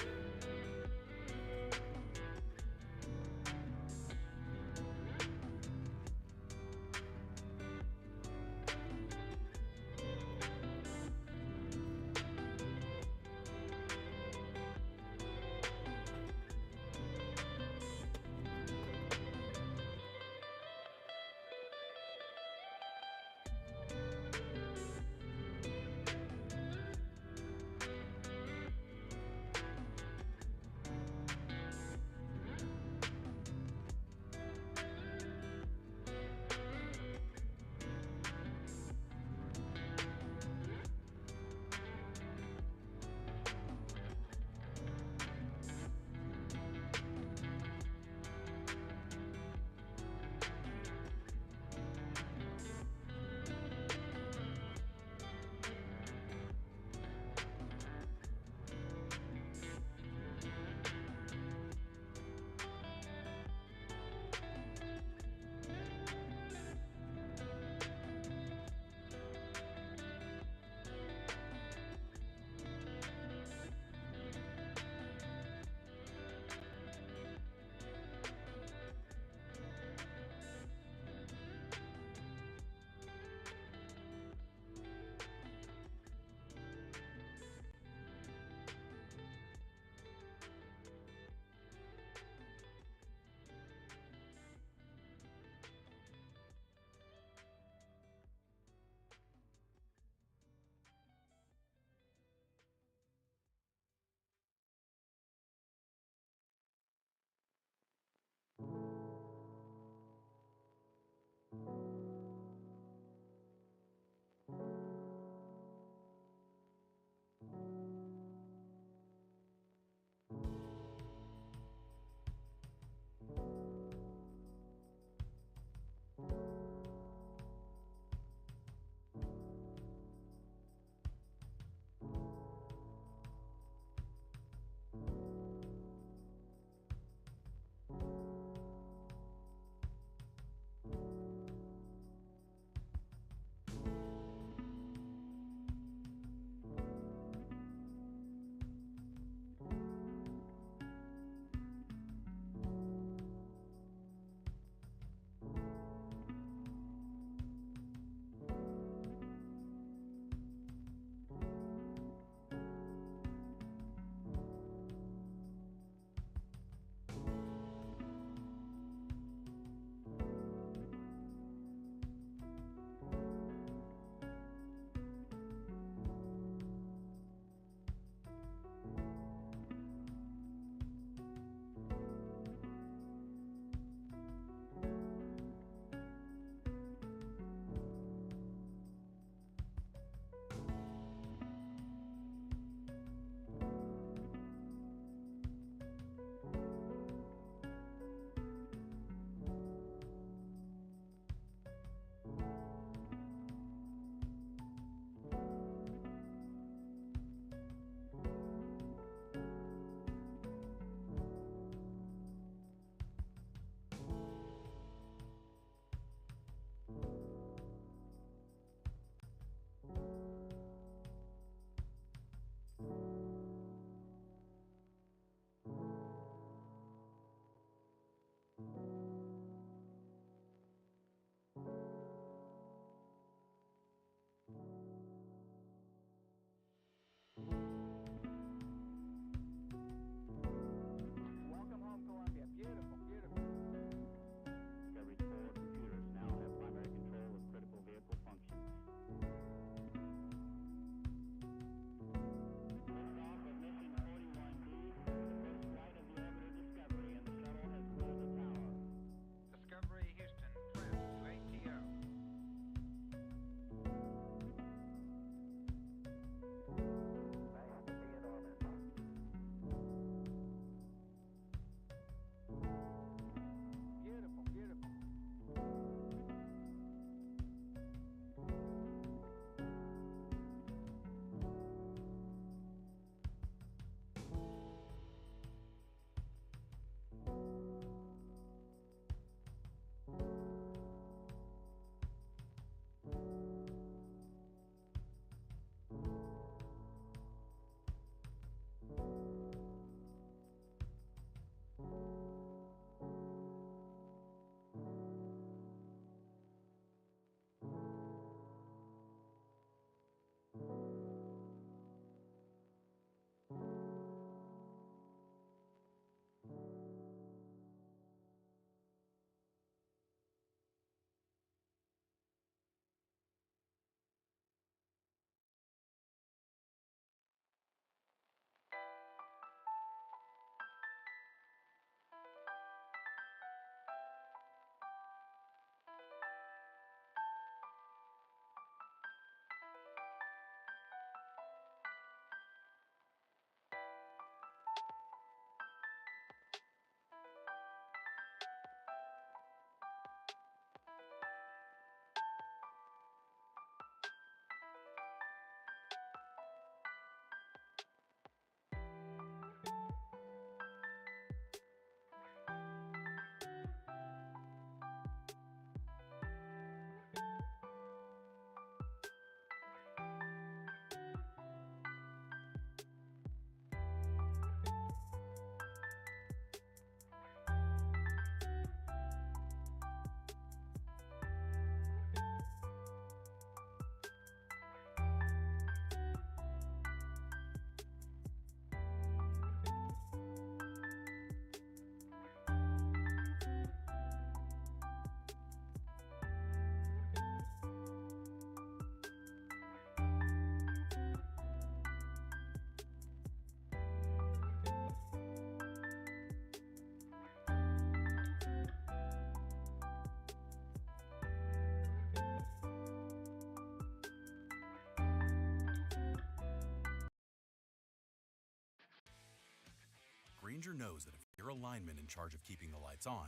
Grainger knows that if you're a lineman in charge of keeping the lights on,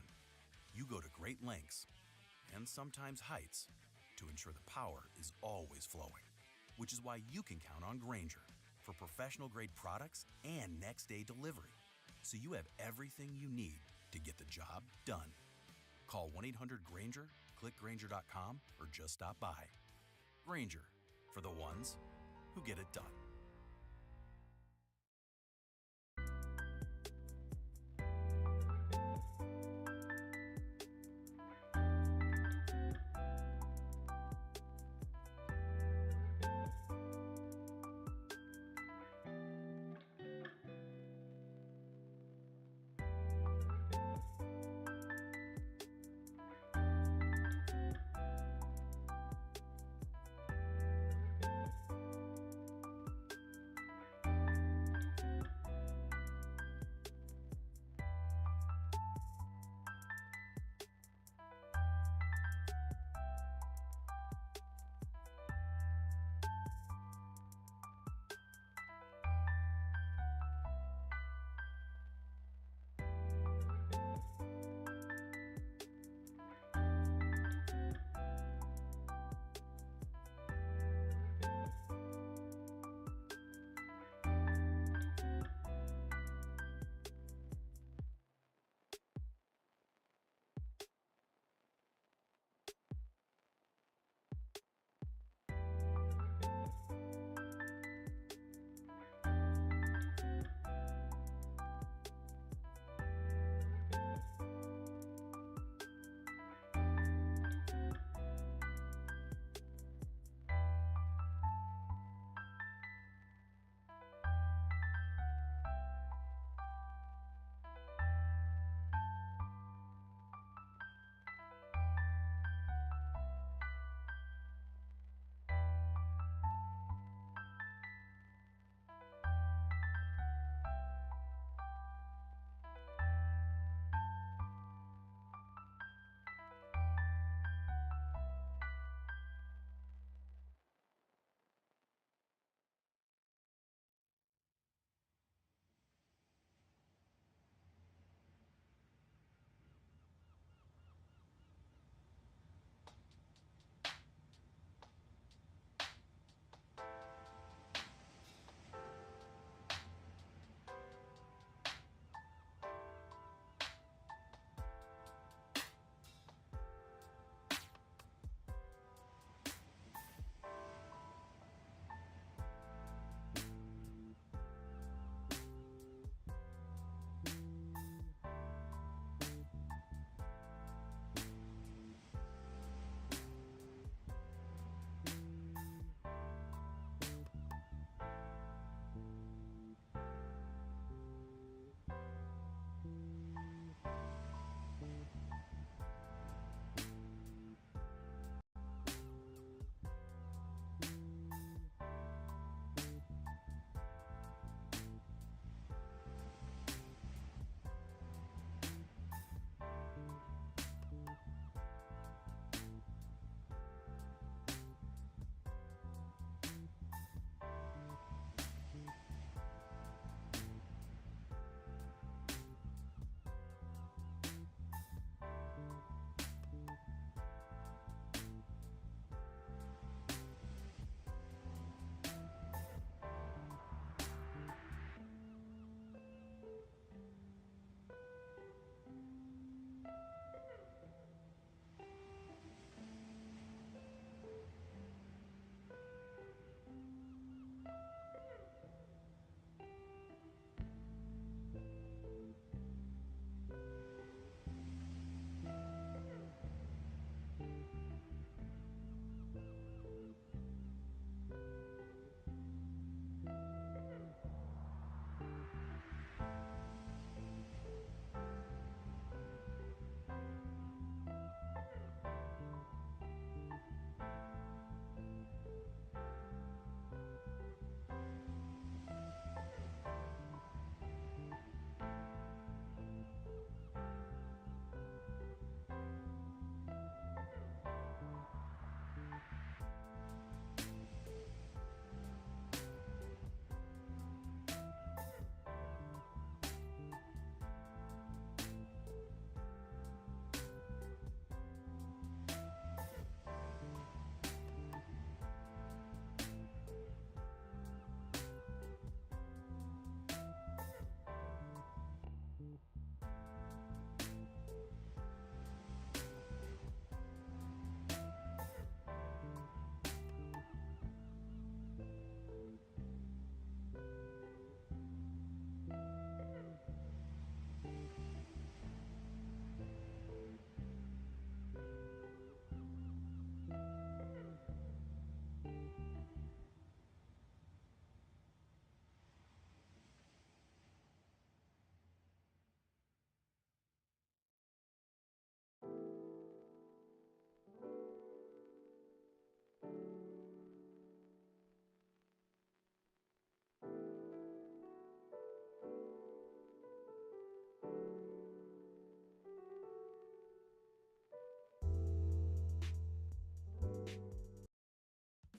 you go to great lengths and sometimes heights to ensure the power is always flowing, which is why you can count on Grainger for professional-grade products and next-day delivery, so you have everything you need to get the job done. Call 1-800-GRAINGER, click Grainger.com, or just stop by. Grainger, for the ones who get it done.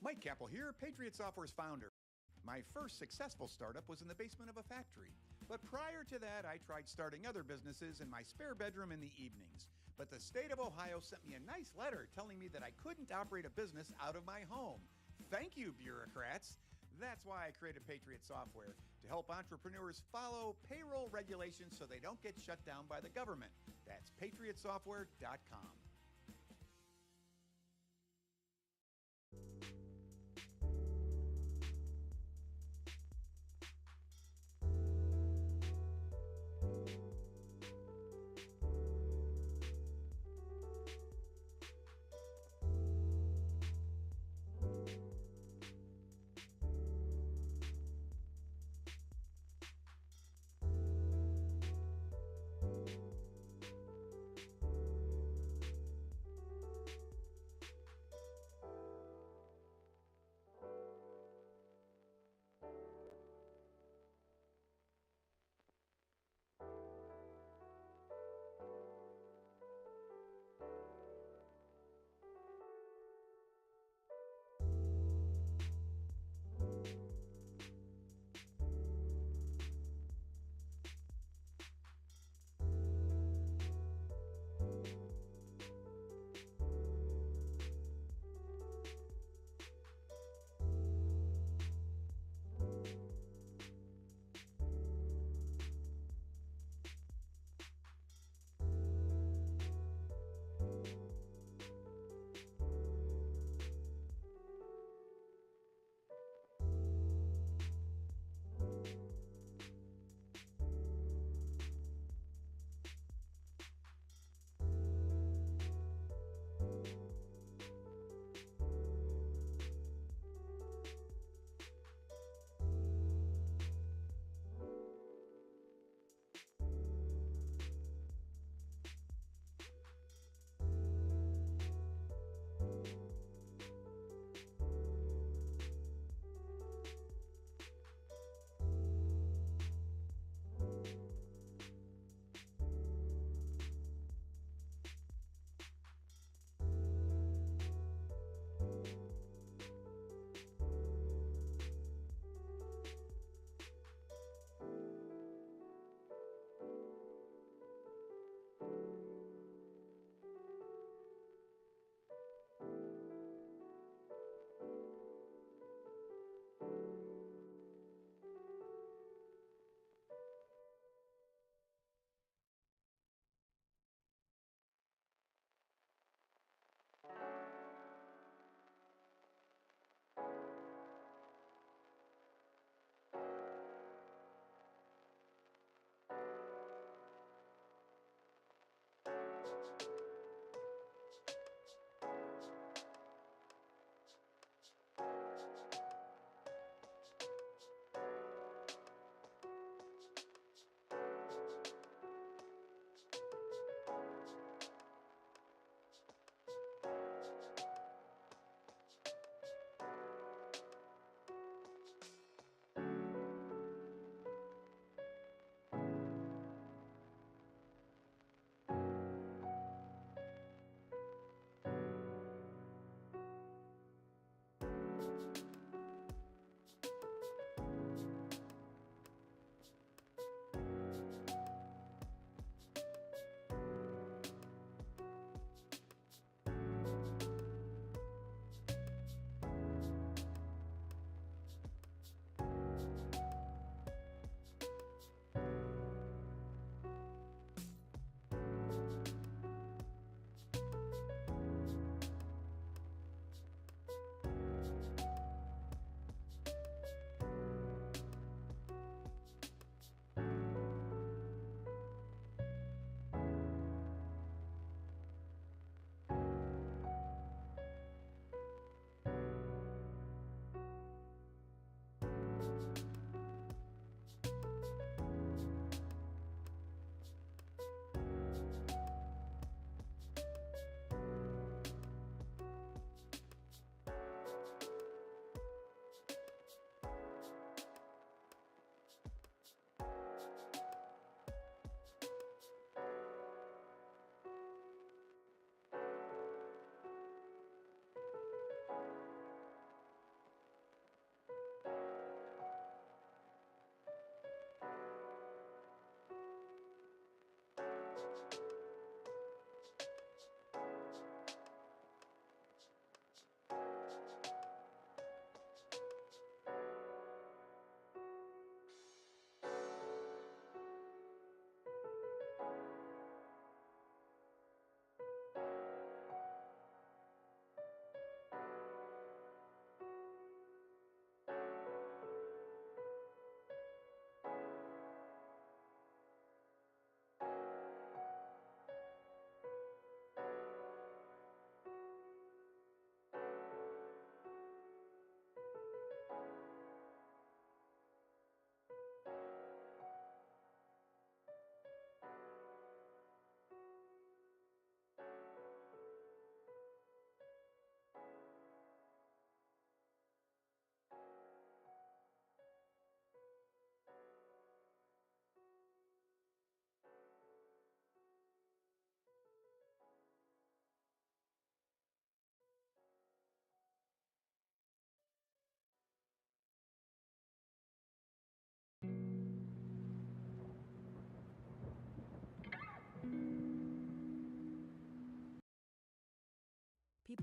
Mike Capel here, Patriot Software's founder. My first successful startup was in the basement of a factory. But prior to that, I tried starting other businesses in my spare bedroom in the evenings. But the state of Ohio sent me a nice letter telling me that I couldn't operate a business out of my home. Thank you, bureaucrats. That's why I created Patriot Software, to help entrepreneurs follow payroll regulations so they don't get shut down by the government. That's patriotsoftware.com.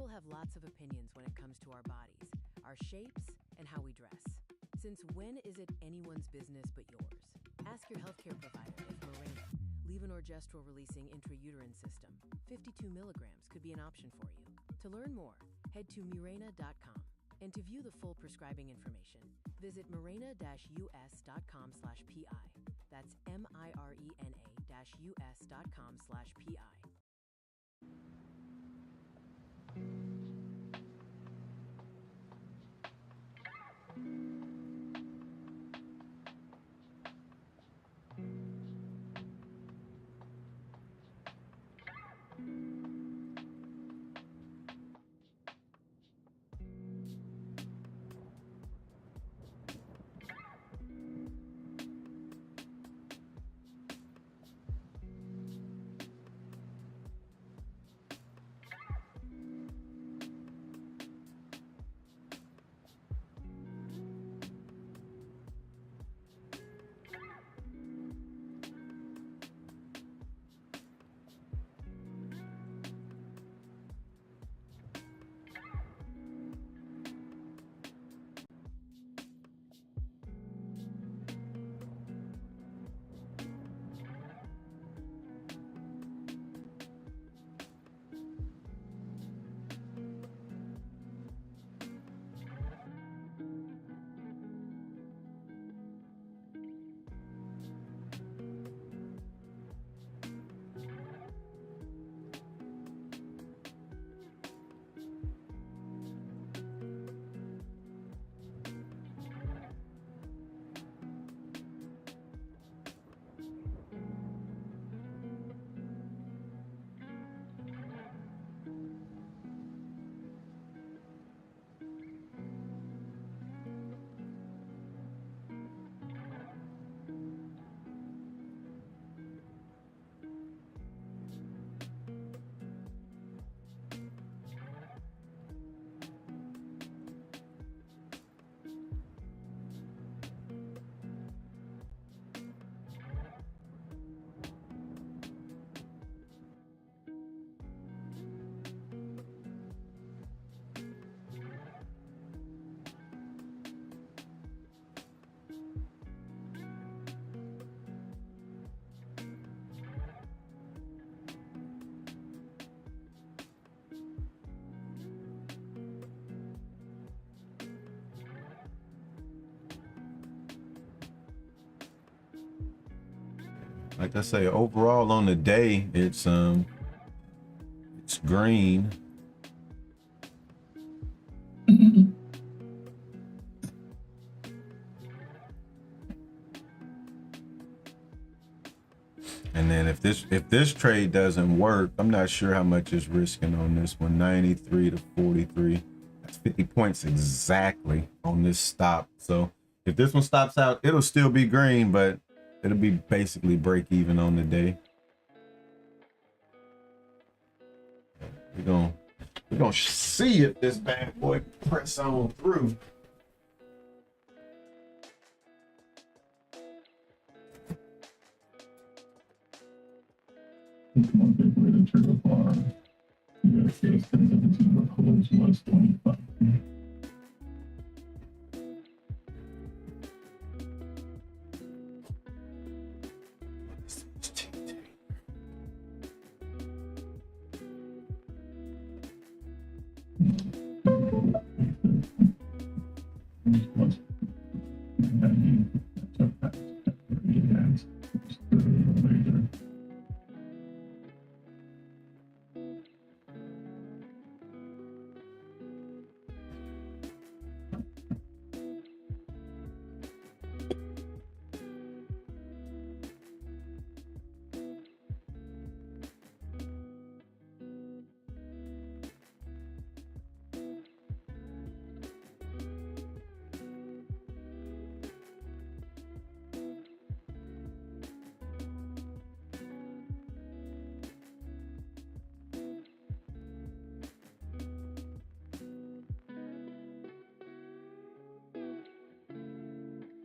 People have lots of opinions when it comes to our bodies, our shapes, and how we dress. Since when is it anyone's business but yours? Ask your healthcare provider if Mirena, levonorgestrel-releasing intrauterine system, 52 milligrams could be an option for you. To learn more, head to Mirena.com. And to view the full prescribing information, visit mirena-us.com/PI. That's MIRENA-US.com/PI. Like I say, overall on the day, it's green. And then if this trade doesn't work, I'm not sure how much is risking on this one. 93 to 43. That's 50 points exactly on this stop. So if this one stops out, it'll still be green, but it'll be basically break even on the day. We're gonna see if this bad boy press on through. Market rate of trigger bar. US case 1017 holds was 25.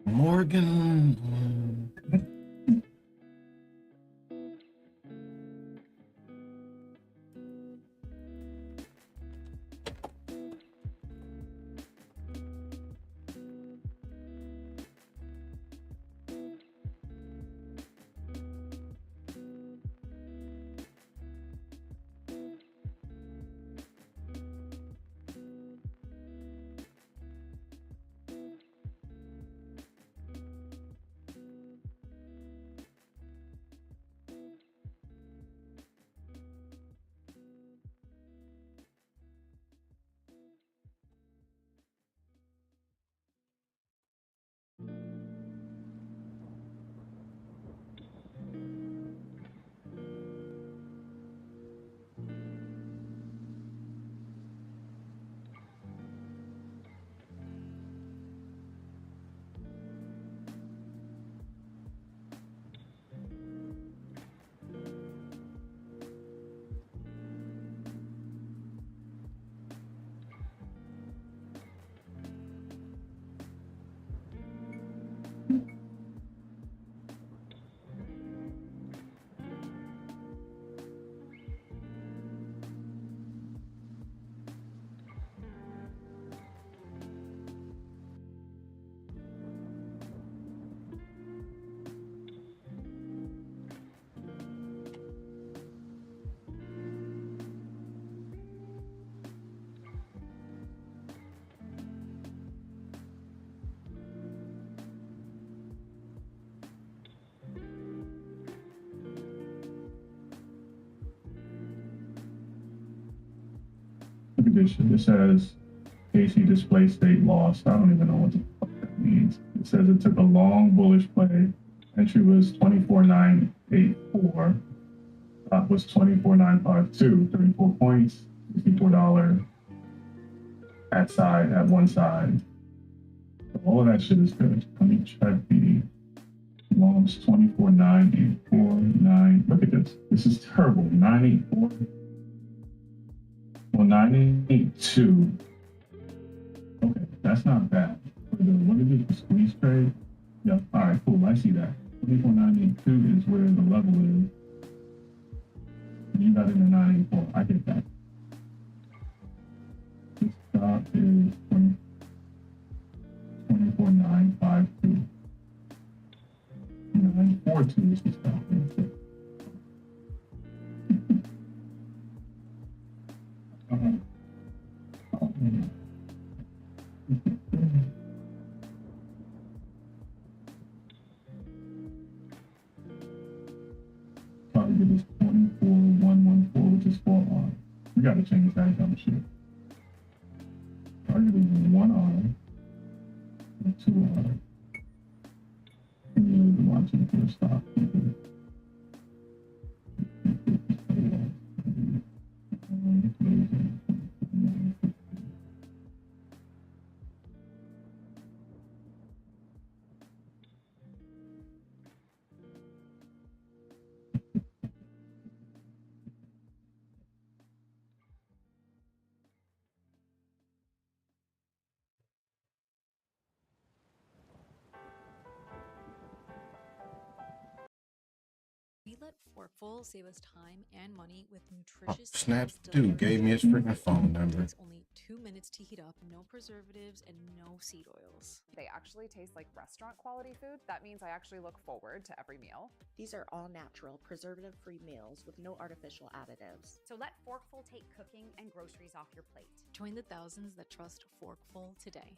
Morgan. condition. It says AC display state lost. I don't even know what the fuck that means. It says it took a long bullish play. Entry was 24,984. Stop was 24,952. 34 points, $64 at side, at one side. So all of that shit is good. Let me check the longs. 24,984. Look at this. This is terrible. 984. Well, 982. Okay, that's not bad. What is it? The squeeze trade? Yep. All right, cool. I see that. 24,982 is where the level is. You got it in 984. I get that. The stop is 24,952. 942 is the stop. Target is 24,114, which is 4R. We gotta change that dumb shit. Target is 1R and 2R. And you'll be watching for a stop. We let Forkful save us time and money with nutritious Snaps meals dude delivered gave me his freaking phone number. Takes only 2 minutes to heat up, no preservatives and no seed oils. They actually taste like restaurant quality food. That means I actually look forward to every meal. These are all natural, preservative-free meals with no artificial additives. So let Forkful take cooking and groceries off your plate. Join the thousands that trust Forkful today.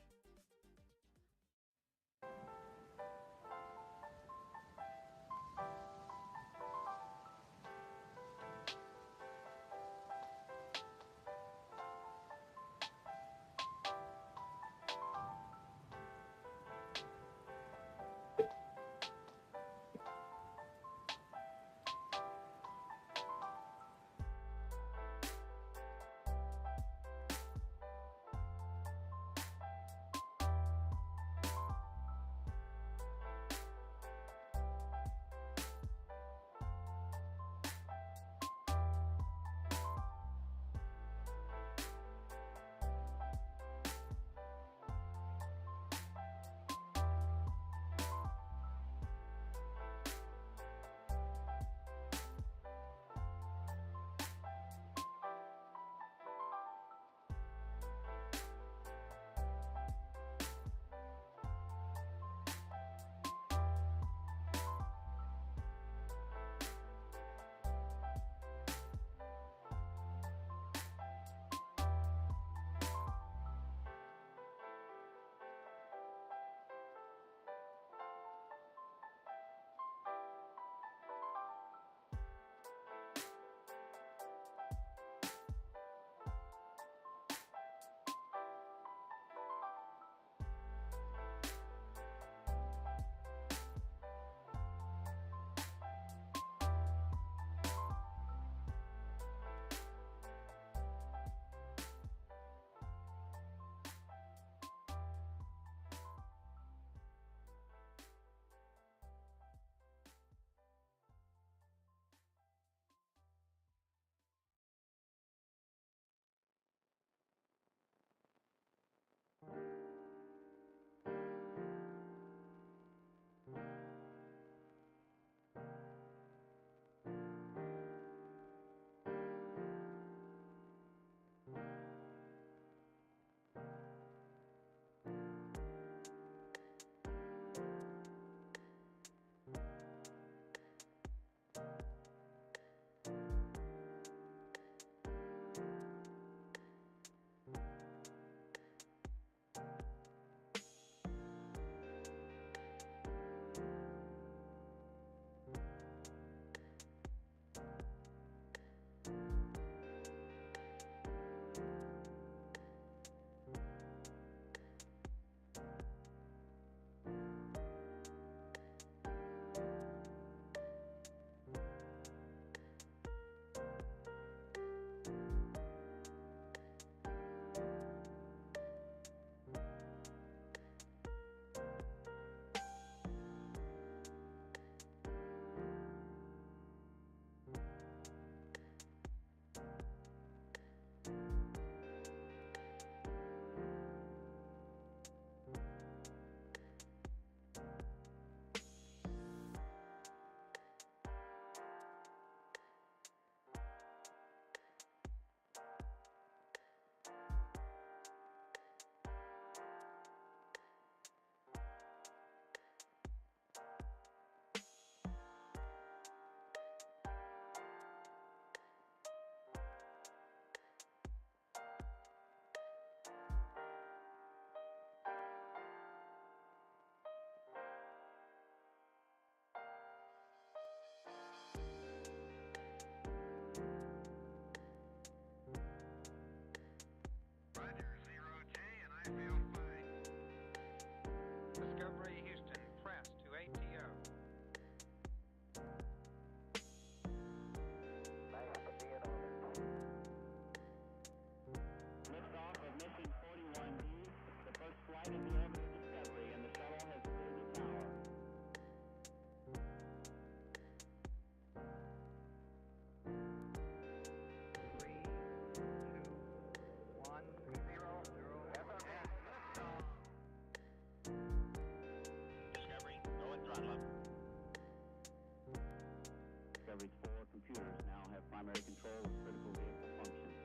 every 4 computers now have primary control of critical vehicle functions.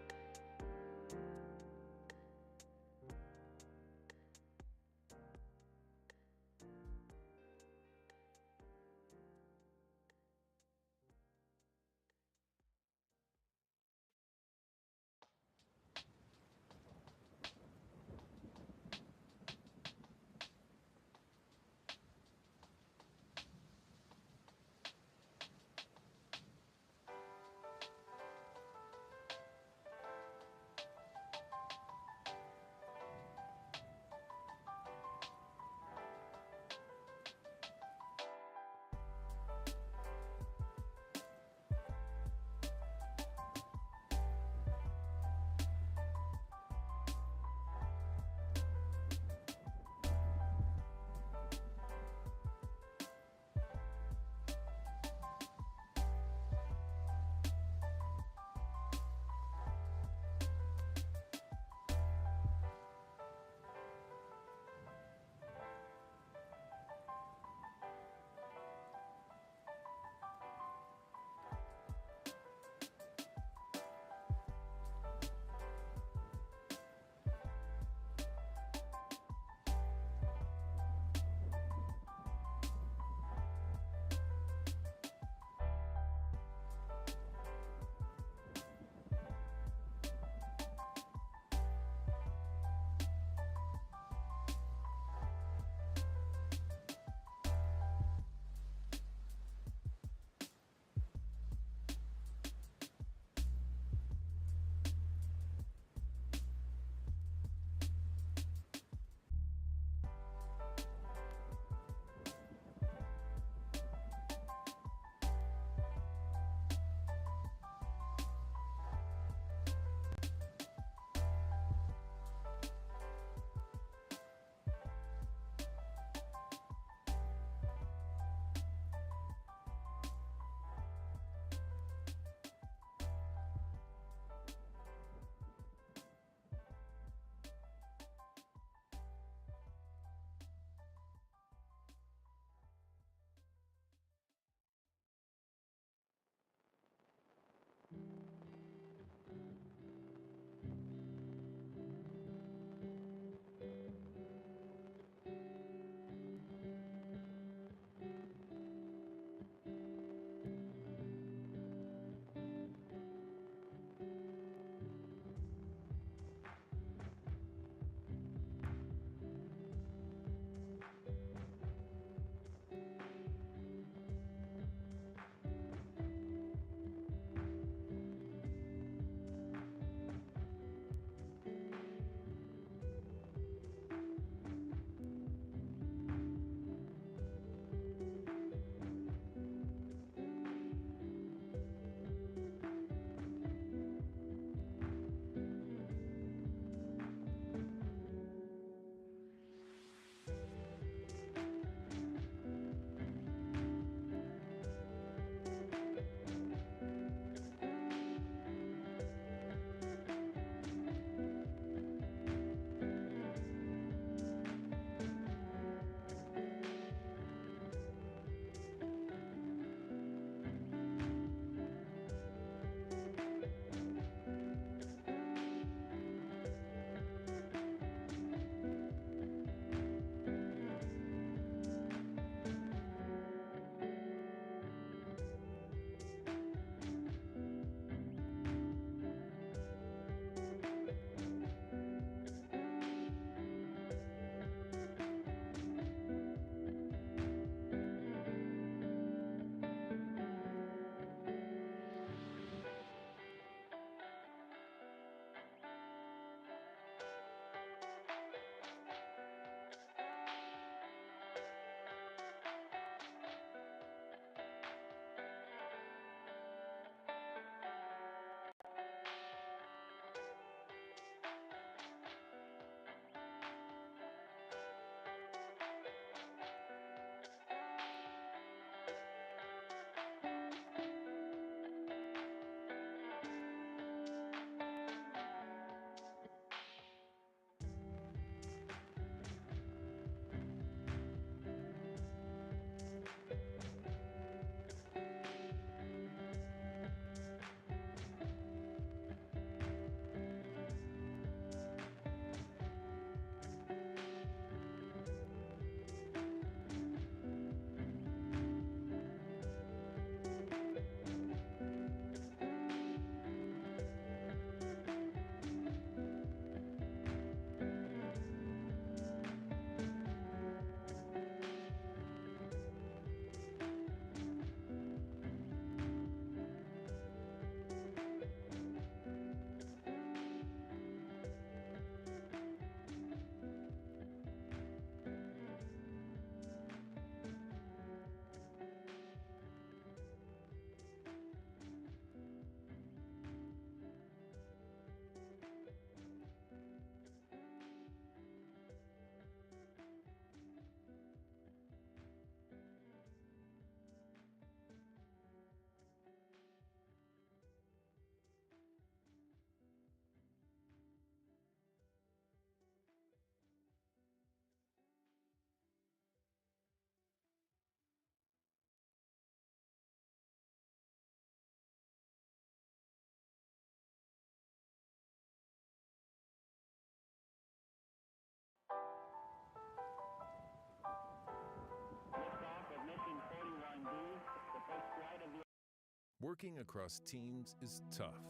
Working across teams is tough,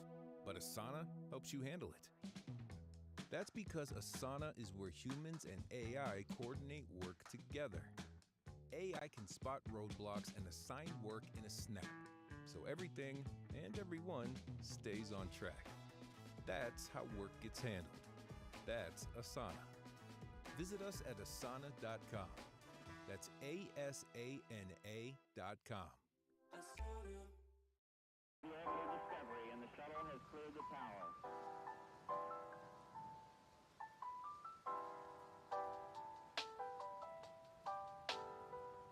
but Asana helps you handle it. That's because Asana is where humans and AI coordinate work together. AI can spot roadblocks and assign work in a snap, so everything and everyone stays on track. That's how work gets handled. That's Asana. Visit us at asana.com. That's ASANA.com. You have your discovery, and the shuttle has cleared the tower.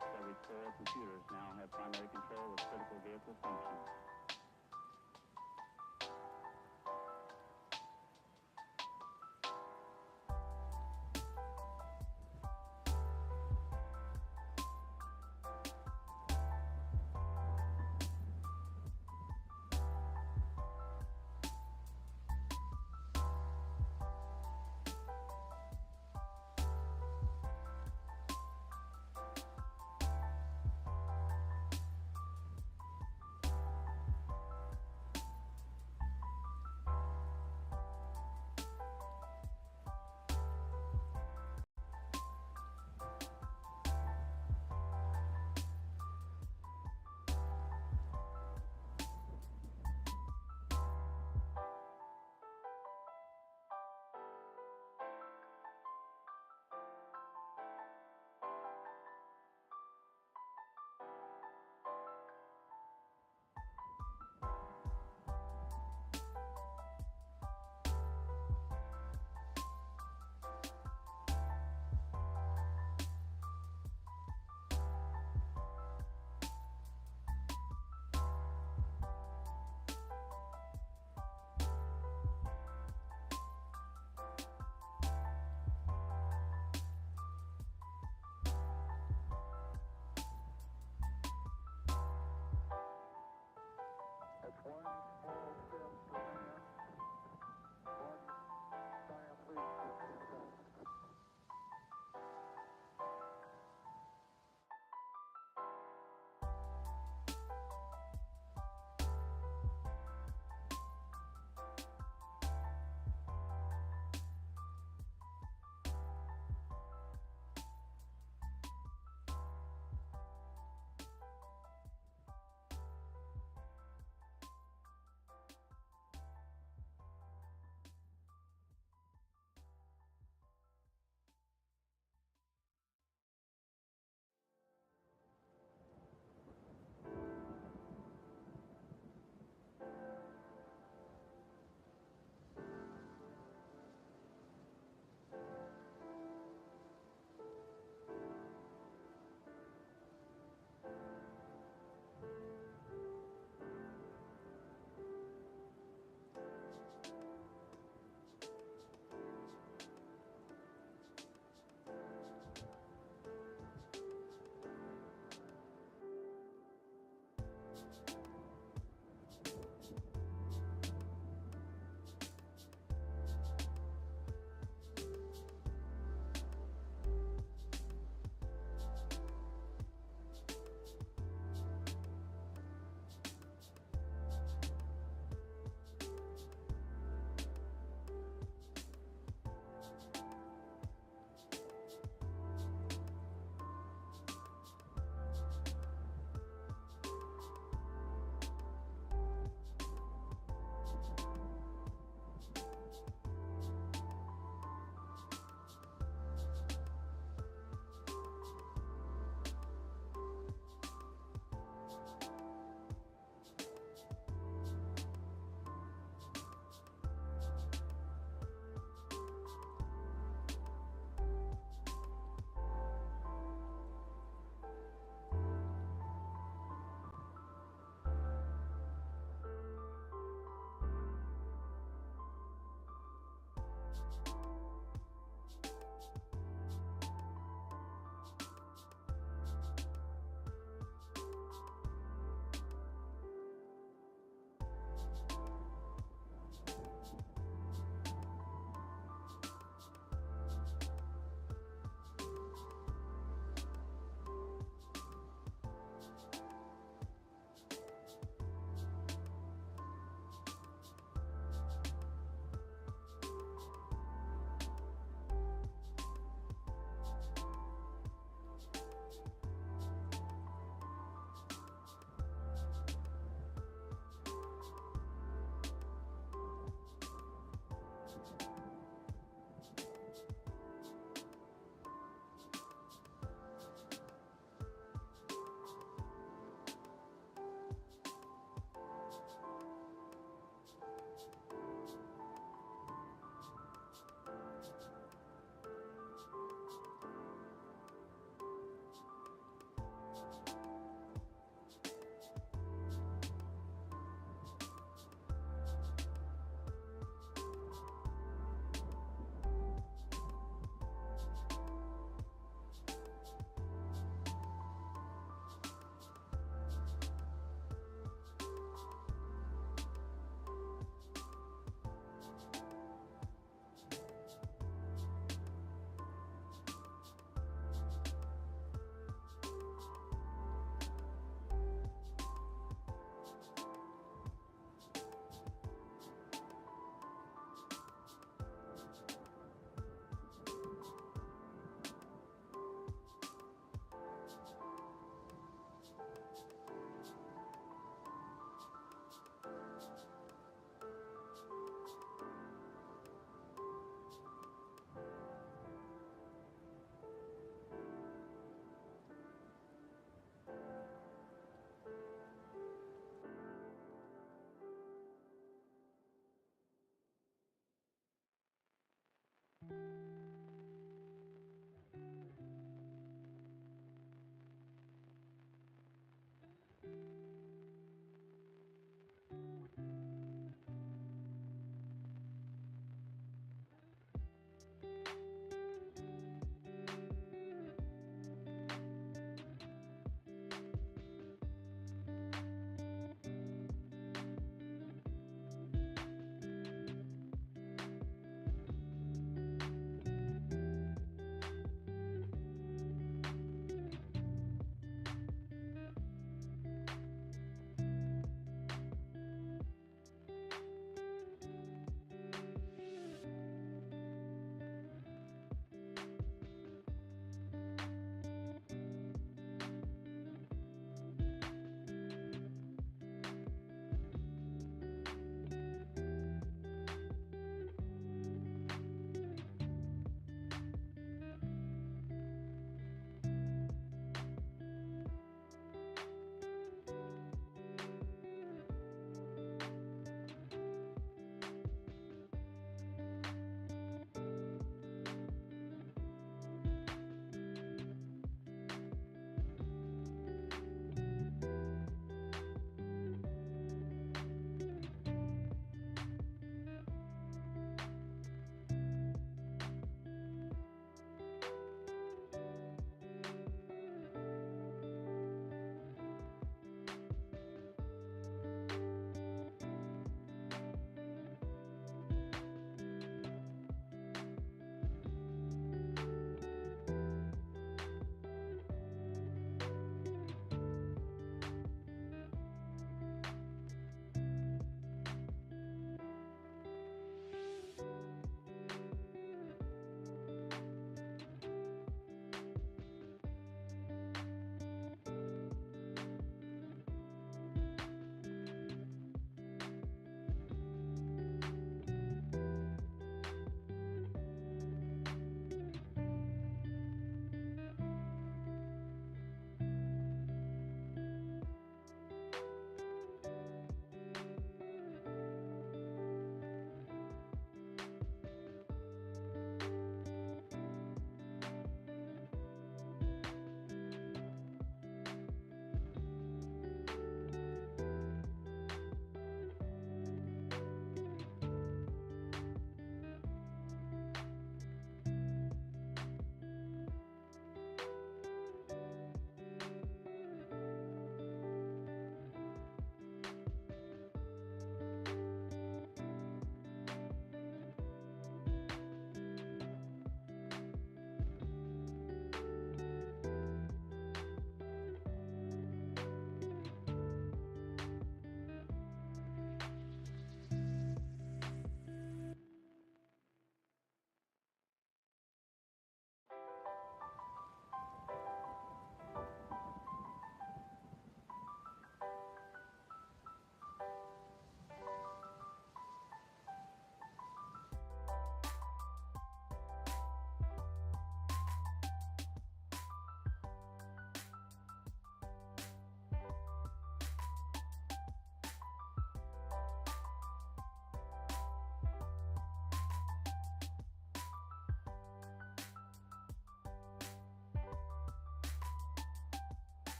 Discovery's core computers now have primary control of critical vehicle functions.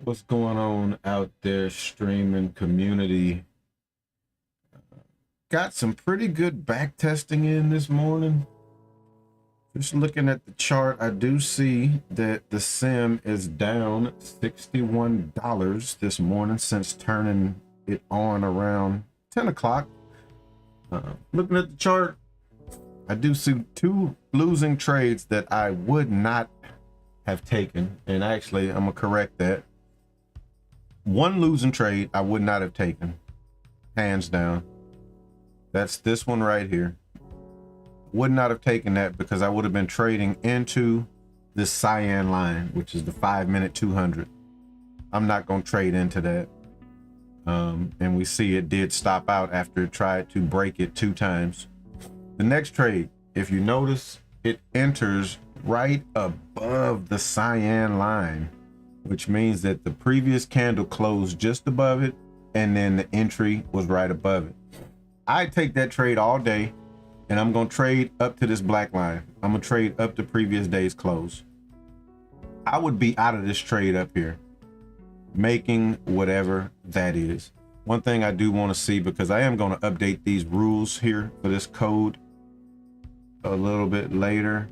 What's going on out there, streaming community? Got some pretty good back testing in this morning. Just looking at the chart, I do see that the sim is down $61 this morning since turning it on around 10 o'clock. Looking at the chart, I do see 2 losing trades that I would not have taken. And actually, I'm gonna correct that. 1 losing trade I would not have taken, hands down. That's this one right here. Would not have taken that because I would have been trading into this cyan line, which is the 5-minute 200. I'm not going to trade into that. And we see it did stop out after it tried to break it 2 times. The next trade, if you notice, it enters right above the cyan line, which means that the previous candle closed just above it, and then the entry was right above it. I take that trade all day, and I'm going to trade up to this black line. I'm going to trade up to previous day's close. I would be out of this trade up here, making whatever that is. One thing I do want to see, because I am going to update these rules here for this code a little bit later.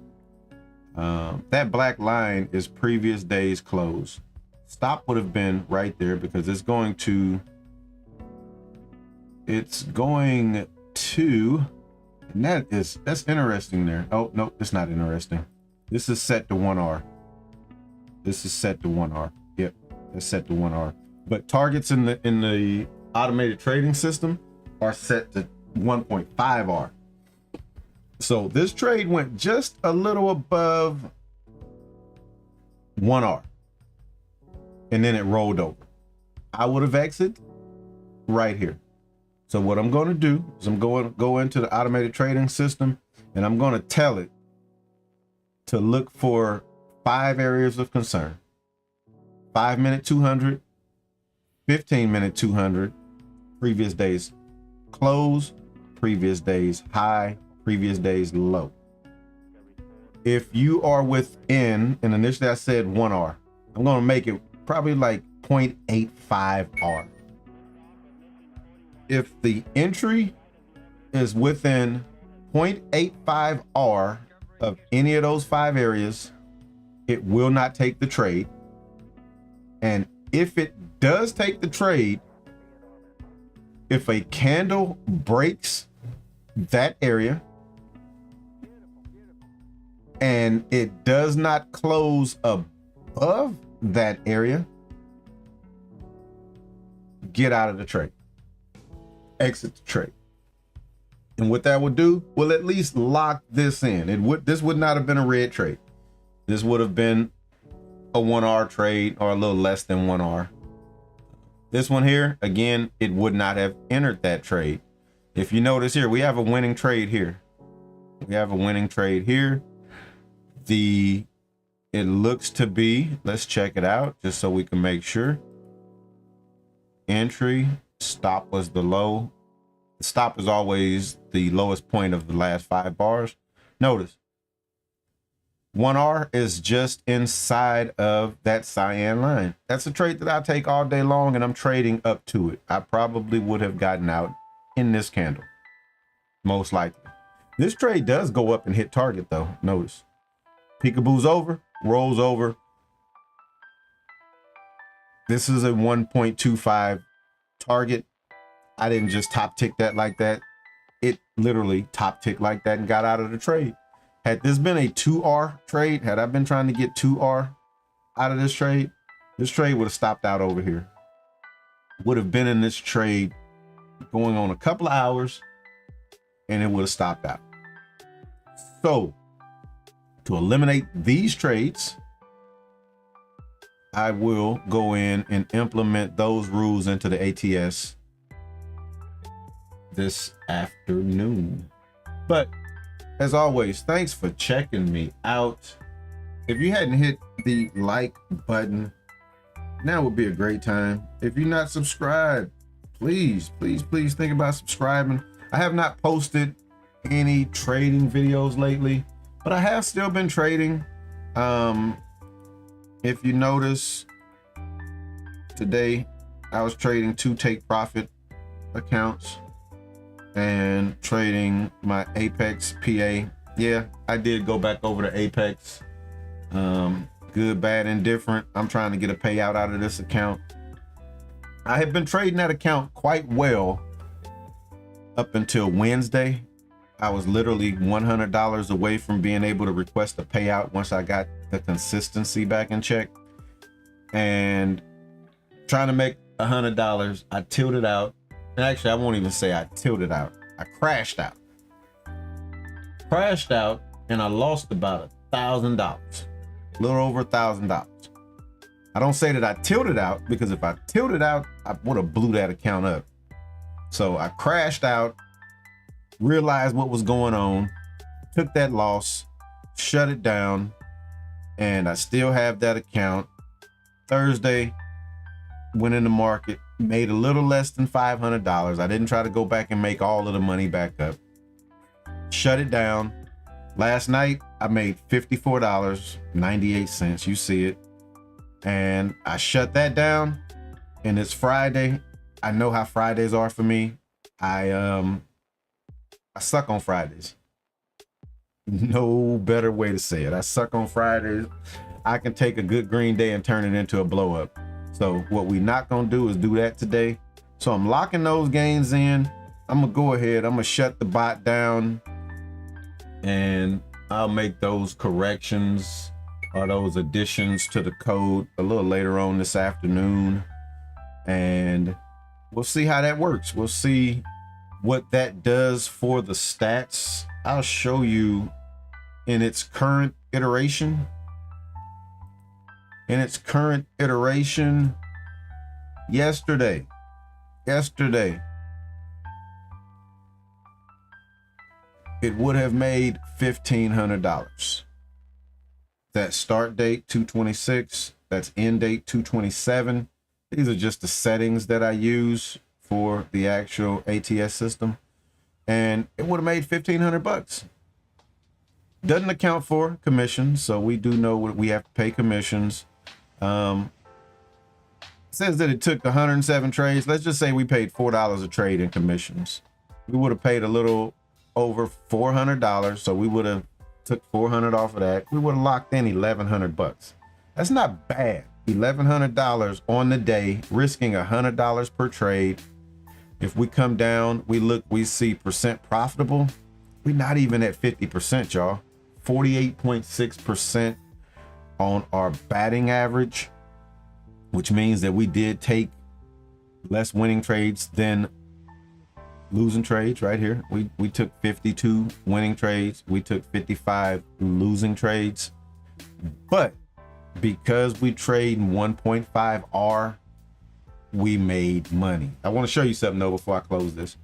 That black line is previous day's close. Stop would have been right there because it's going to, and that's interesting there. Oh, no, it's not interesting. This is set to 1R. This is set to 1R. Yep, it's set to 1R. But targets in the automated trading system are set to 1.5R. So this trade went just a little above 1R. And then it rolled over. I would have exited right here. So what I'm going to do is I'm going to go into the automated trading system, and I'm going to tell it to look for 5 areas of concern. 5-minute 200, 15-minute 200, previous day's close, previous day's high, previous day's low. If you are within, and initially I said 1R, I'm going to make it probably like 0.85R. If the entry is within 0.85R of any of those 5 areas, it will not take the trade. And if it does take the trade, if a candle breaks that area and it does not close above that area, get out of the trade. Exit the trade. And what that would do will at least lock this in. This would not have been a red trade. This would have been a 1R trade or a little less than 1R. This one here, again, it would not have entered that trade. If you notice here, we have a winning trade here. We have a winning trade here. It looks to be, let's check it out just so we can make sure. Entry, stop was the low. The stop is always the lowest point of the last 5 bars. Notice 1R is just inside of that cyan line. That's a trade that I take all day long, and I'm trading up to it. I probably would have gotten out in this candle, most likely. This trade does go up and hit target though. Notice peekaboo's over, rolls over. This is a 1.25 target. I didn't just top tick that like that. It literally top ticked like that and got out of the trade. Had this been a 2R trade, had I been trying to get 2R out of this trade would have stopped out over here. Would have been in this trade going on a couple of hours, and it would have stopped out. So to eliminate these trades, I will go in and implement those rules into the ATS this afternoon. But as always, thanks for checking me out. If you hadn't hit the like button, now would be a great time. If you're not subscribed, please think about subscribing. I have not posted any trading videos lately, but I have still been trading. If you notice, today. I was trading 2 take profit accounts and trading my Apex PA. Yeah, I did go back over to Apex. Good, bad, indifferent. I'm trying to get a payout out of this account. I have been trading that account quite well up until Wednesday. I was literally $100 away from being able to request a payout once I got the consistency back in check. And trying to make $100, I tilted out. And actually, I won't even say I tilted out. I crashed out. Crashed out, and I lost about $1,000. A little over $1,000. I don't say that I tilted out, because if I tilted out, I would have blew that account up. So I crashed out, realized what was going on, took that loss, shut it down, and I still have that account. Thursday, went in the market, made a little less than $500. I didn't try to go back and make all of the money back up. Shut it down. Last night, I made $54.98. You see it. And I shut that down, and it's Friday. I know how Fridays are for me. I suck on Fridays. No better way to say it. I suck on Fridays. I can take a good green day and turn it into a blow up. So what we not gonna do is do that today. So I'm locking those gains in. I'm gonna go ahead. I'm gonna shut the bot down, and I'll make those corrections or those additions to the code a little later on this afternoon, and we'll see how that works. We'll see what that does for the stats. I'll show you in its current iteration. Yesterday, it would have made $1,500. That start date 226, that's end date 227. These are just the settings that I use for the actual ATS system, and it would have made $1,500. Doesn't account for commissions, so we do know what we have to pay commissions. Says that it took 107 trades. Let's just say we paid $4 a trade in commissions. We would have paid a little over $400, so we would have took $400 off of that. We would have locked in $1,100. That's not bad. $1,100 on the day, risking $100 per trade. If we come down, we see percent profitable. We're not even at 50%, y'all. 48.6% on our batting average, which means that we did take less winning trades than losing trades right here. We took 52 winning trades. We took 55 losing trades. But because we trade 1.5 R, we made money. I want to show you something though before I close this.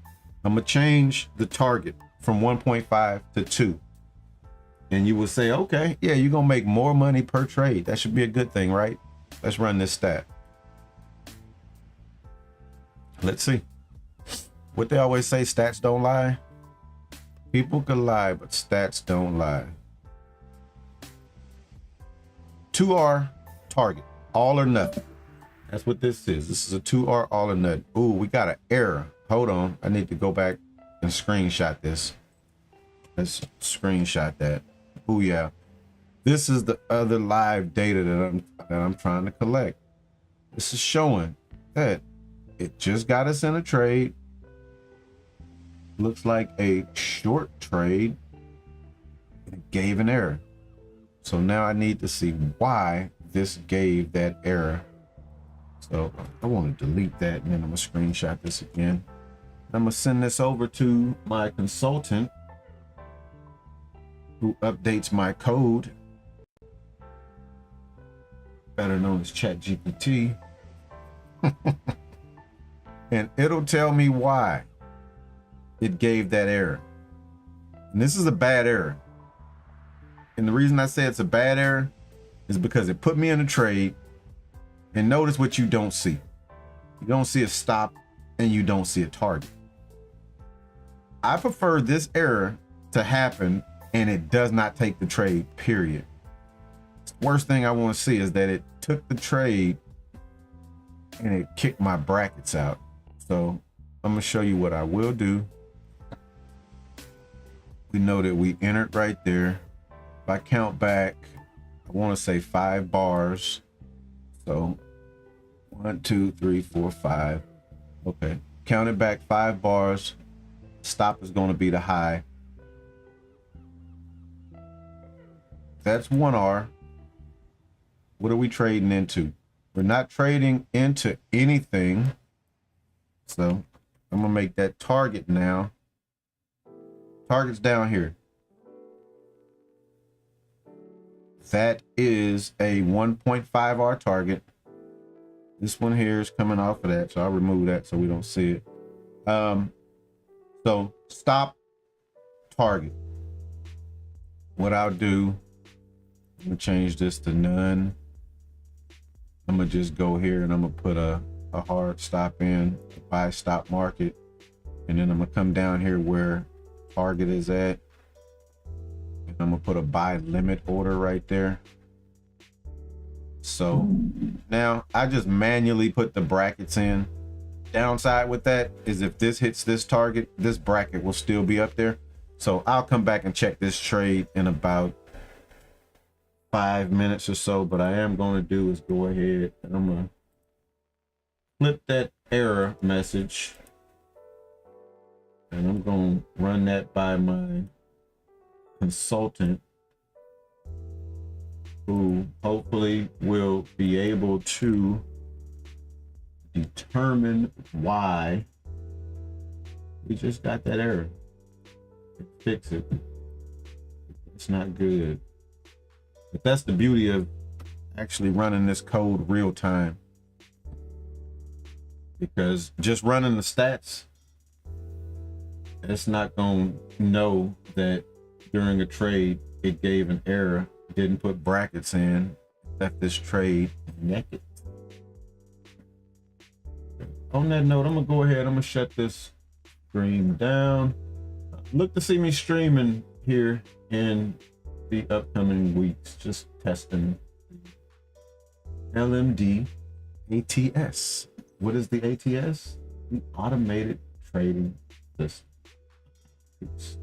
I'm gonna change the target from 1.5 to 2. And you will say, okay, yeah, you're gonna make more money per trade. That should be a good thing, right? Let's run this stat. Let's see. What they always say, stats don't lie. People can lie, but stats don't lie. 2R target, all or nothing. That's what this is. This is a 2R all or nothing. Ooh, we got an error. Hold on. I need to go back and screenshot this. Let's screenshot that. Ooh, yeah. This is the other live data that I'm trying to collect. This is showing that it just got us in a trade. Looks like a short trade. It gave an error. So now I need to see why this gave that error. So I want to delete that, and then I'm gonna screenshot this again. I'm gonna send this over to my consultant who updates my code, better known as ChatGPT. And it'll tell me why it gave that error. And this is a bad error. And the reason I say it's a bad error is because it put me in a trade. And notice what you don't see. You don't see a stop and you don't see a target. I prefer this error to happen and it does not take the trade, period. The worst thing I want to see is that it took the trade and it kicked my brackets out. So I'm gonna show you what I will do. We know that we entered right there. If I count back, I want to say 5 bars. So 1, 2, 3, 4, 5. Okay, count it back 5 bars. Stop is going to be the high. That's 1R. What are we trading into? We're not trading into anything. So I'm gonna make that target now. Target's down here. That is a 1.5R target. This one here is coming off of that, so I'll remove that so we don't see it. So stop, target. What I'll do, I'm gonna change this to none. I'm gonna just go here and I'm gonna put a hard stop in, buy stop market, and then I'm gonna come down here where target is at, and I'm gonna put a buy limit order right there. So now I just manually put the brackets in. Downside with that is if this hits this target, this bracket will still be up there. So I'll come back and check this trade in about 5 minutes or so, but I am going to do is go ahead and I'm going to flip that error message, and I'm going to run that by my consultant, who hopefully will be able to determine why we just got that error. Fix it. It's not good. But that's the beauty of actually running this code real time, because just running the stats, it's not going to know that during a trade it gave an error, didn't put brackets in, left this trade naked. On that note, I'm gonna go ahead, I'm gonna shut this stream down. Look to see me streaming here in the upcoming weeks, just testing LMD ATS. What is the ATS? The automated trading system. Peace.